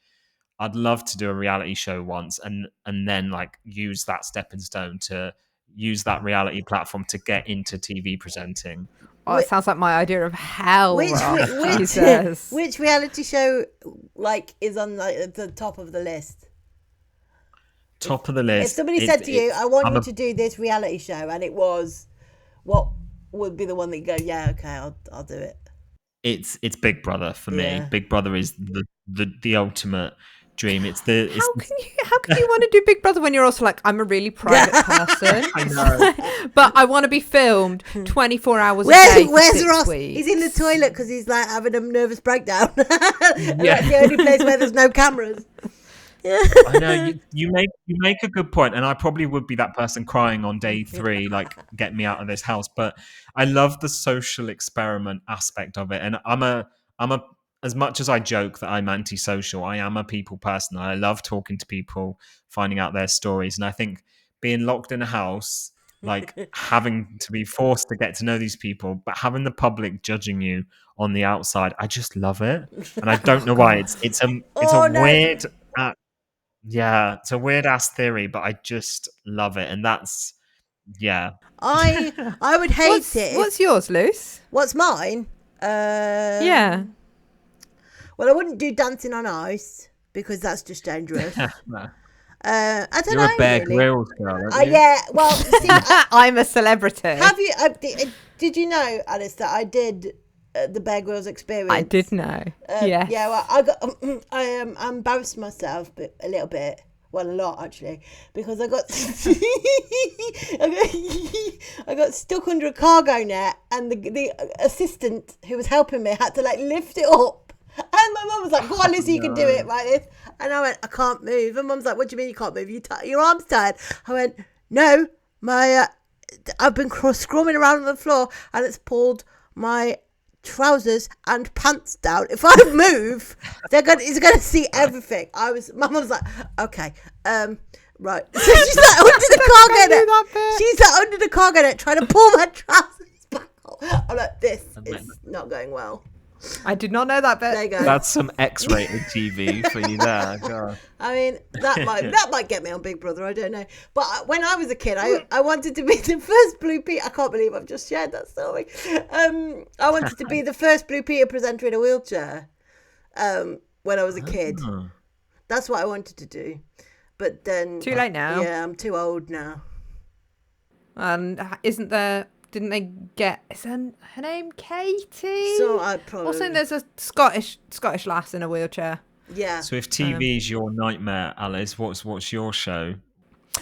I'd love to do a reality show once, and then like use that stepping stone to use that reality platform to get into TV presenting. Oh, it sounds like my idea of hell. Which reality show like is on like at the top of the list? Top of the list. If somebody said to you, "I want you to do this reality show," and it was, what would be the one that you go, "Yeah, okay, I'll do it"? It's Big Brother for me. Big Brother is the ultimate dream. How can you want to do Big Brother when you're also like, I'm a really private person? I know. But I want to be filmed 24 hours a day for where's 6 Ross? weeks. He's in the toilet because he's like having a nervous breakdown. That's the only place where there's no cameras. I know you make a good point, and I probably would be that person crying on day 3, like, get me out of this house. But I love the social experiment aspect of it, and I'm a as much as I joke that I'm antisocial, I am a people person. I love talking to people, finding out their stories, and I think being locked in a house, like having to be forced to get to know these people, but having the public judging you on the outside, I just love it, and I don't know why. It's a No. weird. Yeah, it's a weird ass theory, but I just love it, and that's I would hate it. What's yours, Luce? What's mine? Yeah. Well, I wouldn't do dancing on ice because that's just dangerous. No. I don't You're know. a Bear really. Grylls girl, aren't you? Yeah. Well, see, I'm a celebrity. have you? Did you know, Alice, that I did the Bear Grylls experience? I did know. Yes. Yeah. Well, I embarrassed myself a little bit. Well, a lot actually, because I got I got stuck under a cargo net, and the assistant who was helping me had to like lift it up. And my mum was like, "Go on, Lizzie, you can do it like this." And I went, "I can't move." And mum's like, "What do you mean you can't move? Your arm's tired." I went, "No, my I've been scrumming around on the floor, and it's pulled my trousers and pants down. If I move, he's gonna see everything." My mum's like, "Okay, right." So she's like under the cargo net. She's like under the cargo net trying to pull my trousers back up. I'm like, this is not going well. I did not know that bit. There you go. That's some X-rated TV for you there. God. I mean, that might get me on Big Brother. I don't know. But when I was a kid, I wanted to be the first Blue Peter. I can't believe I've just shared that story. I wanted to be the first Blue Peter presenter in a wheelchair. When I was a kid, that's what I wanted to do. But then Too late now. Yeah, I'm too old now. And isn't there? Didn't they get? Is her name Katie? So I probably Also, there's a Scottish lass in a wheelchair. Yeah. So if TV's your nightmare, Alice, what's your show?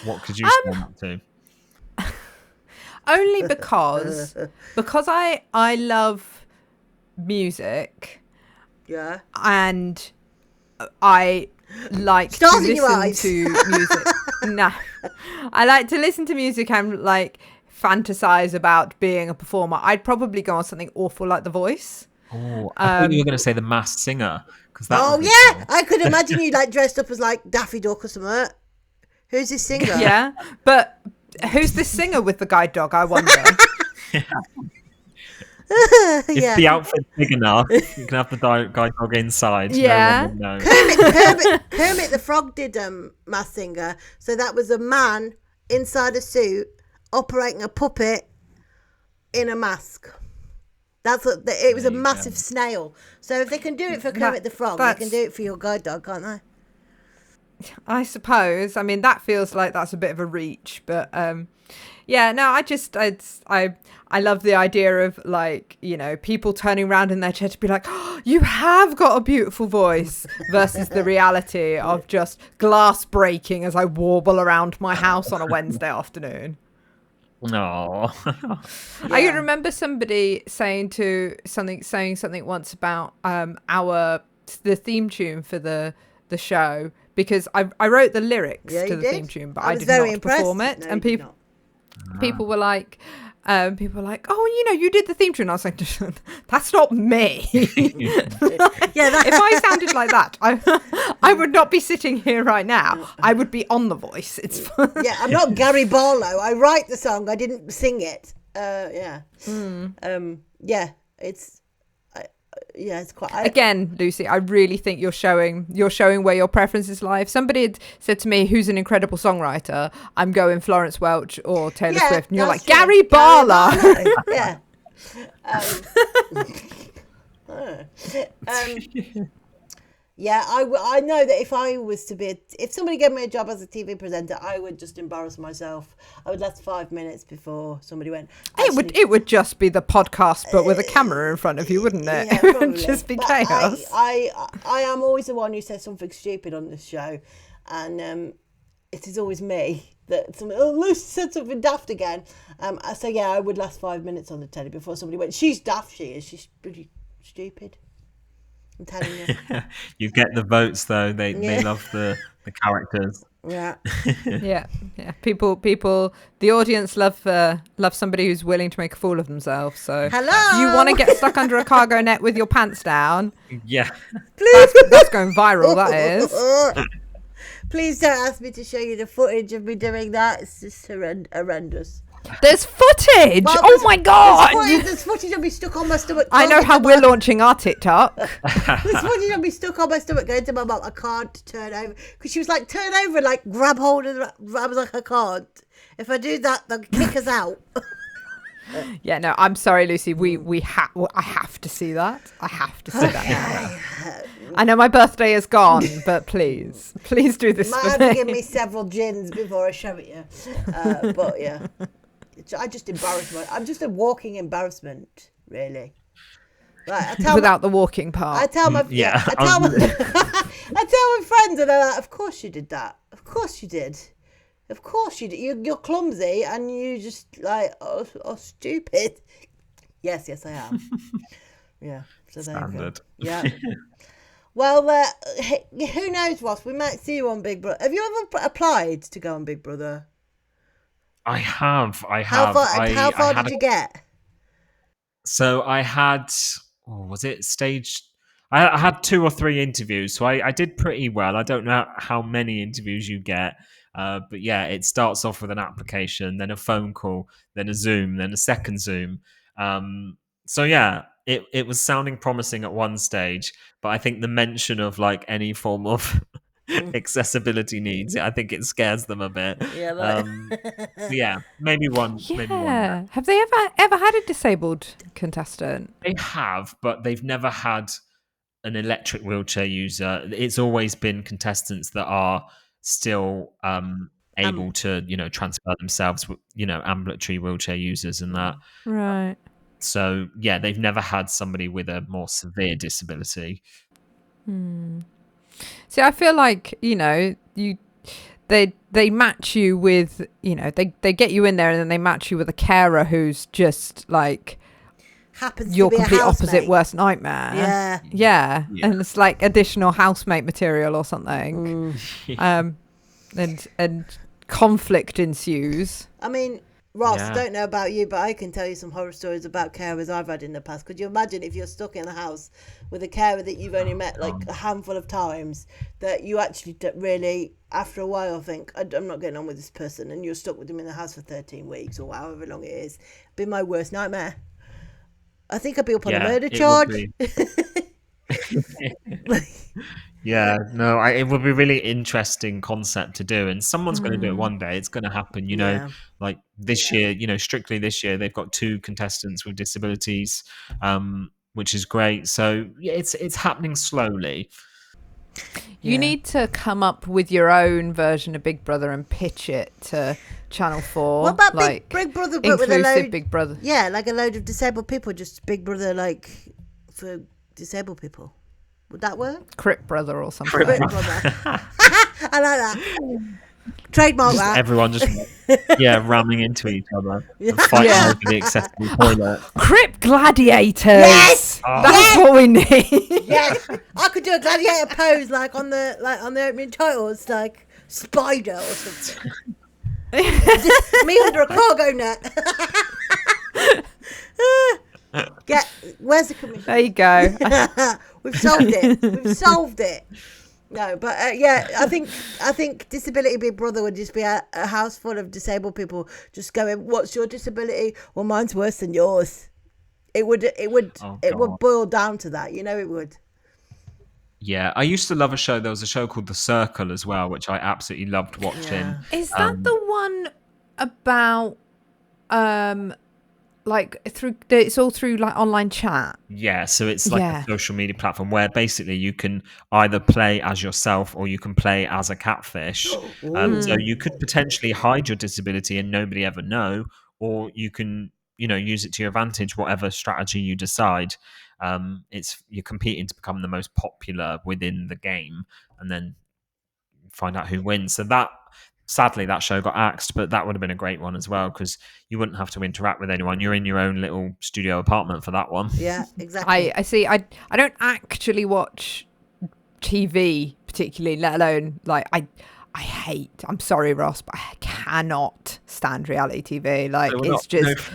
What could you want to? Only because I love music. Yeah. And I like Stars to in your listen eyes. to music. No, I like to listen to music and like fantasize about being a performer. I'd probably go on something awful like The Voice. Oh, I thought you were going to say The Masked Singer. Oh yeah, I could imagine you like dressed up as like Daffy Duck or something. Who's this singer? Yeah, but who's this singer with the guide dog? I wonder. If the outfit's big enough, you can have the guide dog inside. Yeah. No one would know. Kermit the Frog did Masked Singer, so that was a man inside a suit operating a puppet in a mask. That's what it was, a massive snail. So if they can do it for Kermit the Frog, they can do it for your guide dog, can't they? I suppose. I mean, that feels like that's a bit of a reach, but yeah, no, I love the idea of like, you know, people turning around in their chair to be like, "Oh, you have got a beautiful voice," versus the reality of just glass breaking as I warble around my house on a Wednesday afternoon. No. I can remember somebody saying something once about the theme tune for the show, because I wrote the lyrics to the theme tune, but I did not perform it. No, and people were like, "Oh, you know, you did the theme tune." I was like, "That's not me." If I sounded like that, I would not be sitting here right now. I would be on The Voice. It's fun. Yeah, I'm not Gary Barlow. I write the song. I didn't sing it. It's quite. Again, Lucy, I really think you're showing where your preferences lie. If somebody had said to me, "Who's an incredible songwriter?" I'm going Florence Welch or Taylor Swift, and you're like, "Gary Barlow." Yeah. Yeah, I know that if I was to be, if somebody gave me a job as a TV presenter, I would just embarrass myself. I would last 5 minutes before somebody went. It would just be the podcast, but with a camera in front of you, wouldn't it? Yeah, It would probably. just be But chaos. I am always the one who says something stupid on this show, and it is always me that somebody, Lucy said something daft again. So yeah, I would last 5 minutes on the telly before somebody went, "She's daft. She is. She's pretty stupid." I'm telling you. You get the votes though. They Yeah. love the characters. Yeah. Yeah. People. The audience love somebody who's willing to make a fool of themselves. So Hello. if you want to get stuck under a cargo net with your pants down, Yeah. that's going viral. That is. Please don't ask me to show you the footage of me doing that. It's just horrendous. There's footage. Well, Oh my god! There's footage of me stuck on my stomach. I know how we're launching our TikTok. There's footage of me stuck on my stomach going to my mum, I can't turn over. Because she was like, turn over and like grab hold of the... I was like, I can't. If I do that, they'll kick us out. Yeah, no, I'm sorry, Lucy. I have to see that. I have to see that. I know my birthday is gone, but please do this You might for have me. to give me several gins before I show it you. But yeah, I just embarrass I'm just a walking embarrassment, really. Like, Without the walking part. I tell my Yeah. I tell my friends, and they're like, "Of course you did that. Of course you did. Of course you did. You're clumsy, and you just like oh stupid." Yes, I am. Yeah. So there you go. Standard. Yeah. Well, who knows, Ross? We might see you on Big Brother. Have you ever applied to go on Big Brother? I have. How far did you get? So I had, was it stage? I had 2 or 3 interviews, so I did pretty well. I don't know how many interviews you get, but yeah, it starts off with an application, then a phone call, then a Zoom, then a second Zoom. So yeah, it was sounding promising at one stage, but I think the mention of like any form of accessibility needs, I think it scares them a bit. Yeah, like... Yeah, maybe one. Maybe one. Yeah. Have they ever had a disabled contestant? They have, but they've never had an electric wheelchair user. It's always been contestants that are still able to, transfer themselves, ambulatory wheelchair users and that. Right. So yeah, they've never had somebody with a more severe disability. See, I feel like, they match you with, they get you in there and then they match you with a carer who's just like happens your to be complete a opposite housemate. worst nightmare. Yeah. Yeah. And it's like additional housemate material or something. And conflict ensues. I mean, Ross, Yeah. don't know about you, but I can tell you some horror stories about carers I've had in the past. Could you imagine if you're stuck in a house with a carer that you've only met like a handful of times, that you actually really, after a while, think, I'm not getting on with this person, and you're stuck with them in the house for 13 weeks or however long it is? It'd be my worst nightmare. I think I'd be up on a murder it would charge. be. Yeah, no, it would be a really interesting concept to do, and someone's going to do it one day. It's going to happen, Yeah. like this year, strictly this year, they've got 2 contestants with disabilities, which is great. So yeah, it's happening slowly. You need to come up with your own version of Big Brother and pitch it to Channel 4. What about like Big Brother, but with a inclusive load? Big Brother. Yeah, like a load of disabled people, just Big Brother, like for disabled people. Would that work? Crip Brother or something. Big Brother. I like that. Trademark that. Everyone just ramming into each other and fighting Yeah. over the accessible toilet. Crip Gladiators. Yes! That's what we need. Yes, I could do a gladiator pose like on the opening titles, like spider or something. Me under a cargo net. Where's the commission? There you go. We've solved it. No, but I think Disability Big Brother would just be a house full of disabled people just going, "What's your disability?" Well, mine's worse than yours. It would boil down to that. It would. Yeah, I used to love there was a show called The Circle as well, which I absolutely loved watching. Yeah. Is that the one about it's all through like online chat? Yeah, so it's like a social media platform where basically you can either play as yourself or you can play as a catfish. So you could potentially hide your disability and nobody ever know, or you can, use it to your advantage, whatever strategy you decide. You're competing to become the most popular within the game and then find out who wins. So Sadly, that show got axed, but that would have been a great one as well because you wouldn't have to interact with anyone. You're in your own little studio apartment for that one. Yeah, exactly. I see. I don't actually watch TV particularly, let alone like I hate. I'm sorry, Ross, but I cannot stand reality TV. Like So it's just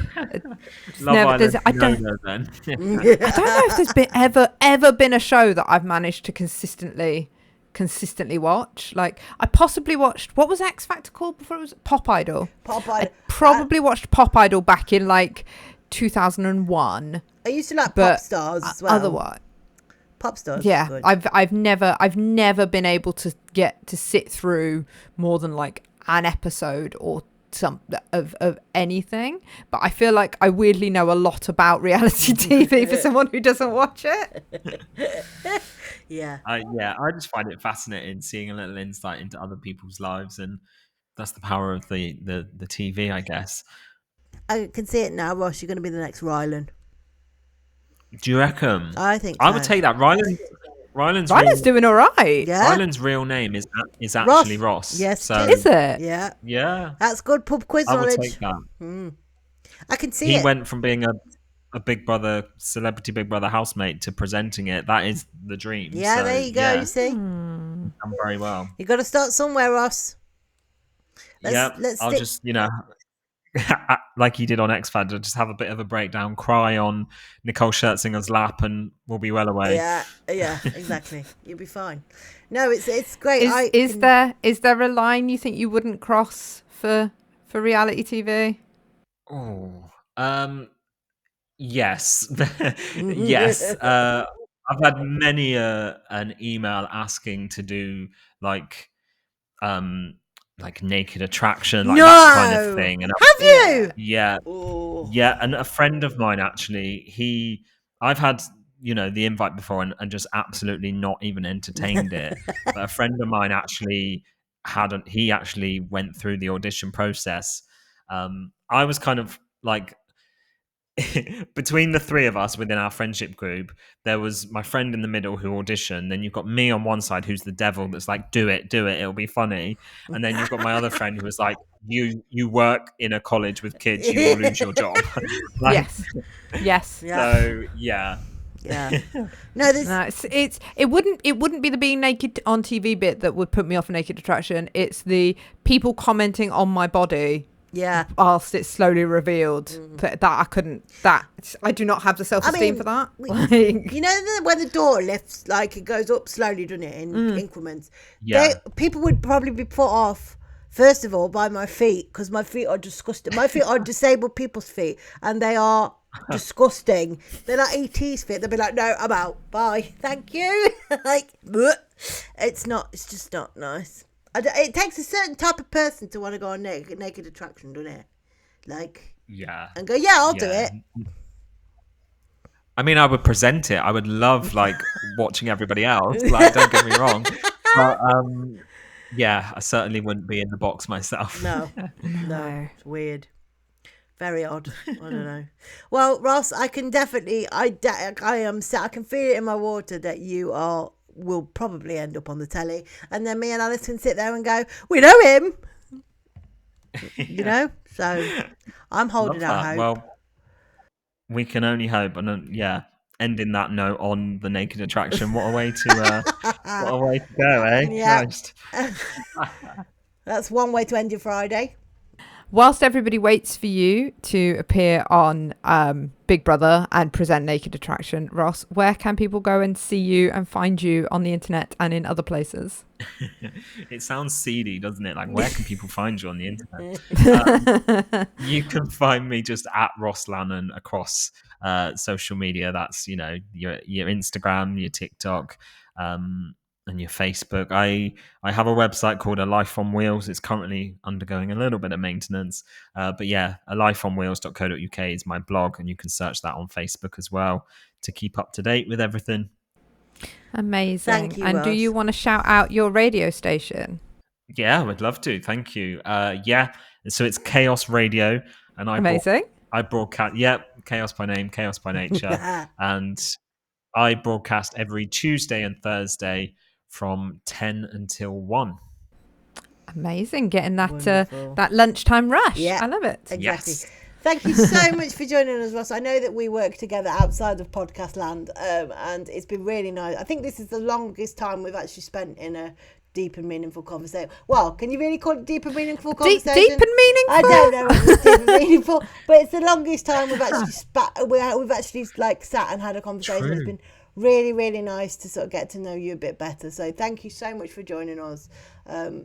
Love never. Island, I don't. then. I don't know if there's been ever been a show that I've managed to consistently watch. Like I possibly watched, what was X Factor called before? It was Pop Idol. Popeye. I probably watched Pop Idol back in like 2001. I used to like But Pop Stars as well. Otherwise, Pop Stars. yeah, Good. I've never been able to get to sit through more than like an episode or some of anything. But I feel like I weirdly know a lot about reality TV for someone who doesn't watch it. Yeah. I just find it fascinating seeing a little insight into other people's lives, and that's the power of the TV, I guess. I can see it now, Ross. You're going to be the next Rylan. Do you reckon? I think I so. would take that. Rylan's doing all right. Yeah. Rylan's real name is actually Ross. Yes, So Is it? Yeah. yeah, That's good pub quiz I would knowledge. take that. I can see He it. went from being a Big Brother celebrity Big Brother housemate to presenting it. That is the dream. Yeah, So, there you go. yeah, You see, done very well. you got to start somewhere, Ross. Let's I'll stick- just like you did on X Factor, just have a bit of a breakdown, cry on Nicole Scherzinger's lap, and we'll be well away. Yeah, exactly. You'll be fine. No, it's great. Is there a line you think you wouldn't cross for reality TV? Oh, yes, yes. I've had many an email asking to do like naked attraction, like that kind of thing. And Have you? yeah, Oh. yeah. And a friend of mine actually, I've had the invite before and just absolutely not even entertained it. But a friend of mine actually he actually went through the audition process. I was kind of like between the three of us within our friendship group, there was my friend in the middle who auditioned. Then you've got me on one side, who's the devil that's like, do it, it'll be funny. And then you've got my other friend who was like, you work in a college with kids, you will lose your job. Yes. So yeah. Yeah. No, it wouldn't be the being naked on TV bit that would put me off Naked Attraction. It's the people commenting on my body. Yeah. Whilst it's slowly revealed that I couldn't. I do not have the self-esteem for that. You know when the door lifts, like it goes up slowly, doesn't it, in increments? Yeah. People would probably be put off, first of all, by my feet, because my feet are disgusting. My feet are disabled people's feet, and they are disgusting. They're like ET's feet. They'll be like, no, I'm out. Bye. Thank you. Like, bleh. It's just not nice. It takes a certain type of person to want to go on naked attraction, doesn't it? Like, Yeah. And go, yeah, I'll do it. I mean, I would present it. I would love watching everybody else. Like, don't get me wrong. But yeah, I certainly wouldn't be in the box myself. No, it's weird. Very odd. I don't know. Well, Ross, I can definitely, I can feel it in my water that you will probably end up on the telly, and then me and Alice can sit there and go, we know him. You know, so I'm holding out hope. Well, we can only hope, and ending that note on the naked attraction. What a way to go, eh? Yeah. Christ. That's one way to end your Friday. Whilst everybody waits for you to appear on Big Brother and present Naked Attraction, Ross, where can people go and see you and find you on the internet and in other places? It sounds seedy, doesn't it? Like, where can people find you on the internet? You can find me just at Ross Lannon across social media. That's, your Instagram, your TikTok, and your Facebook. I have a website called A Life on Wheels. It's currently undergoing a little bit of maintenance. But yeah, alifeonwheels.co.uk is my blog, and you can search that on Facebook as well to keep up to date with everything. Amazing. Thank you, and Ross. do you want to shout out your radio station? Yeah, I would love to. Thank you. So it's Chaos Radio, and I broadcast. Chaos by name, Chaos by nature, and I broadcast every Tuesday and Thursday from 10 until 1. Amazing, getting that Wonderful. that lunchtime rush. Yeah, I love it. exactly. Yes. Thank you so much for joining us, Ross. I know that we work together outside of podcast land, and it's been really nice. I think this is the longest time we've actually spent in a deep and meaningful conversation. Well, can you really call it deep and meaningful conversation? Deep and meaningful? I don't know if it's deep and meaningful, but it's the longest time we've actually we've actually like sat and had a conversation. True. It's been really, really nice to sort of get to know you a bit better. So thank you so much for joining us. I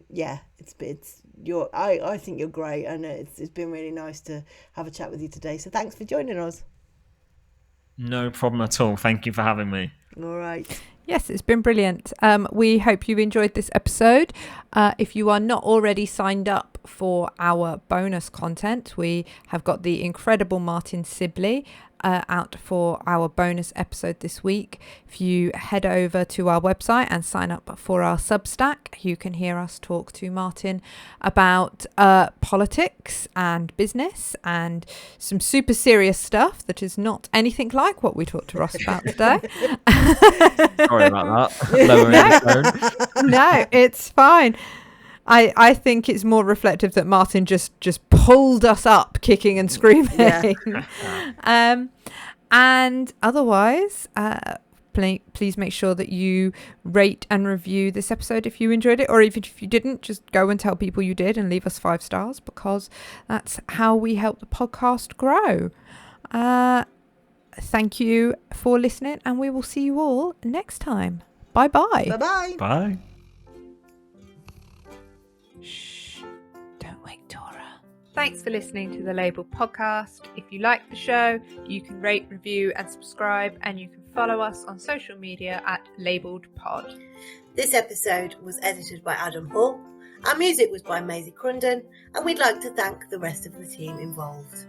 think you're great, and it's been really nice to have a chat with you today. So thanks for joining us. No problem at all. Thank you for having me. All right. Yes, it's been brilliant. We hope you enjoyed this episode. If you are not already signed up for our bonus content, we have got the incredible Martin Sibley out for our bonus episode this week. If you head over to our website and sign up for our Substack, you can hear us talk to Martin about politics and business and some super serious stuff that is not anything like what we talked to Ross about today. Sorry about that. Lowering the tone. No, it's fine. I think it's more reflective that Martin just pulled us up kicking and screaming. Yeah. And otherwise, please make sure that you rate and review this episode if you enjoyed it, or even if you didn't, just go and tell people you did and leave us 5 stars, because that's how we help the podcast grow. Thank you for listening, and we will see you all next time. Bye-bye. Bye-bye. Bye. Shh, don't wake Dora. Thanks for listening to the lABLEd podcast. If you like the show, you can rate, review and subscribe, and you can follow us on social media at lABLEdPod. This episode was edited by Adam Hall. Our music was by Maisie Crunden, and we'd like to thank the rest of the team involved.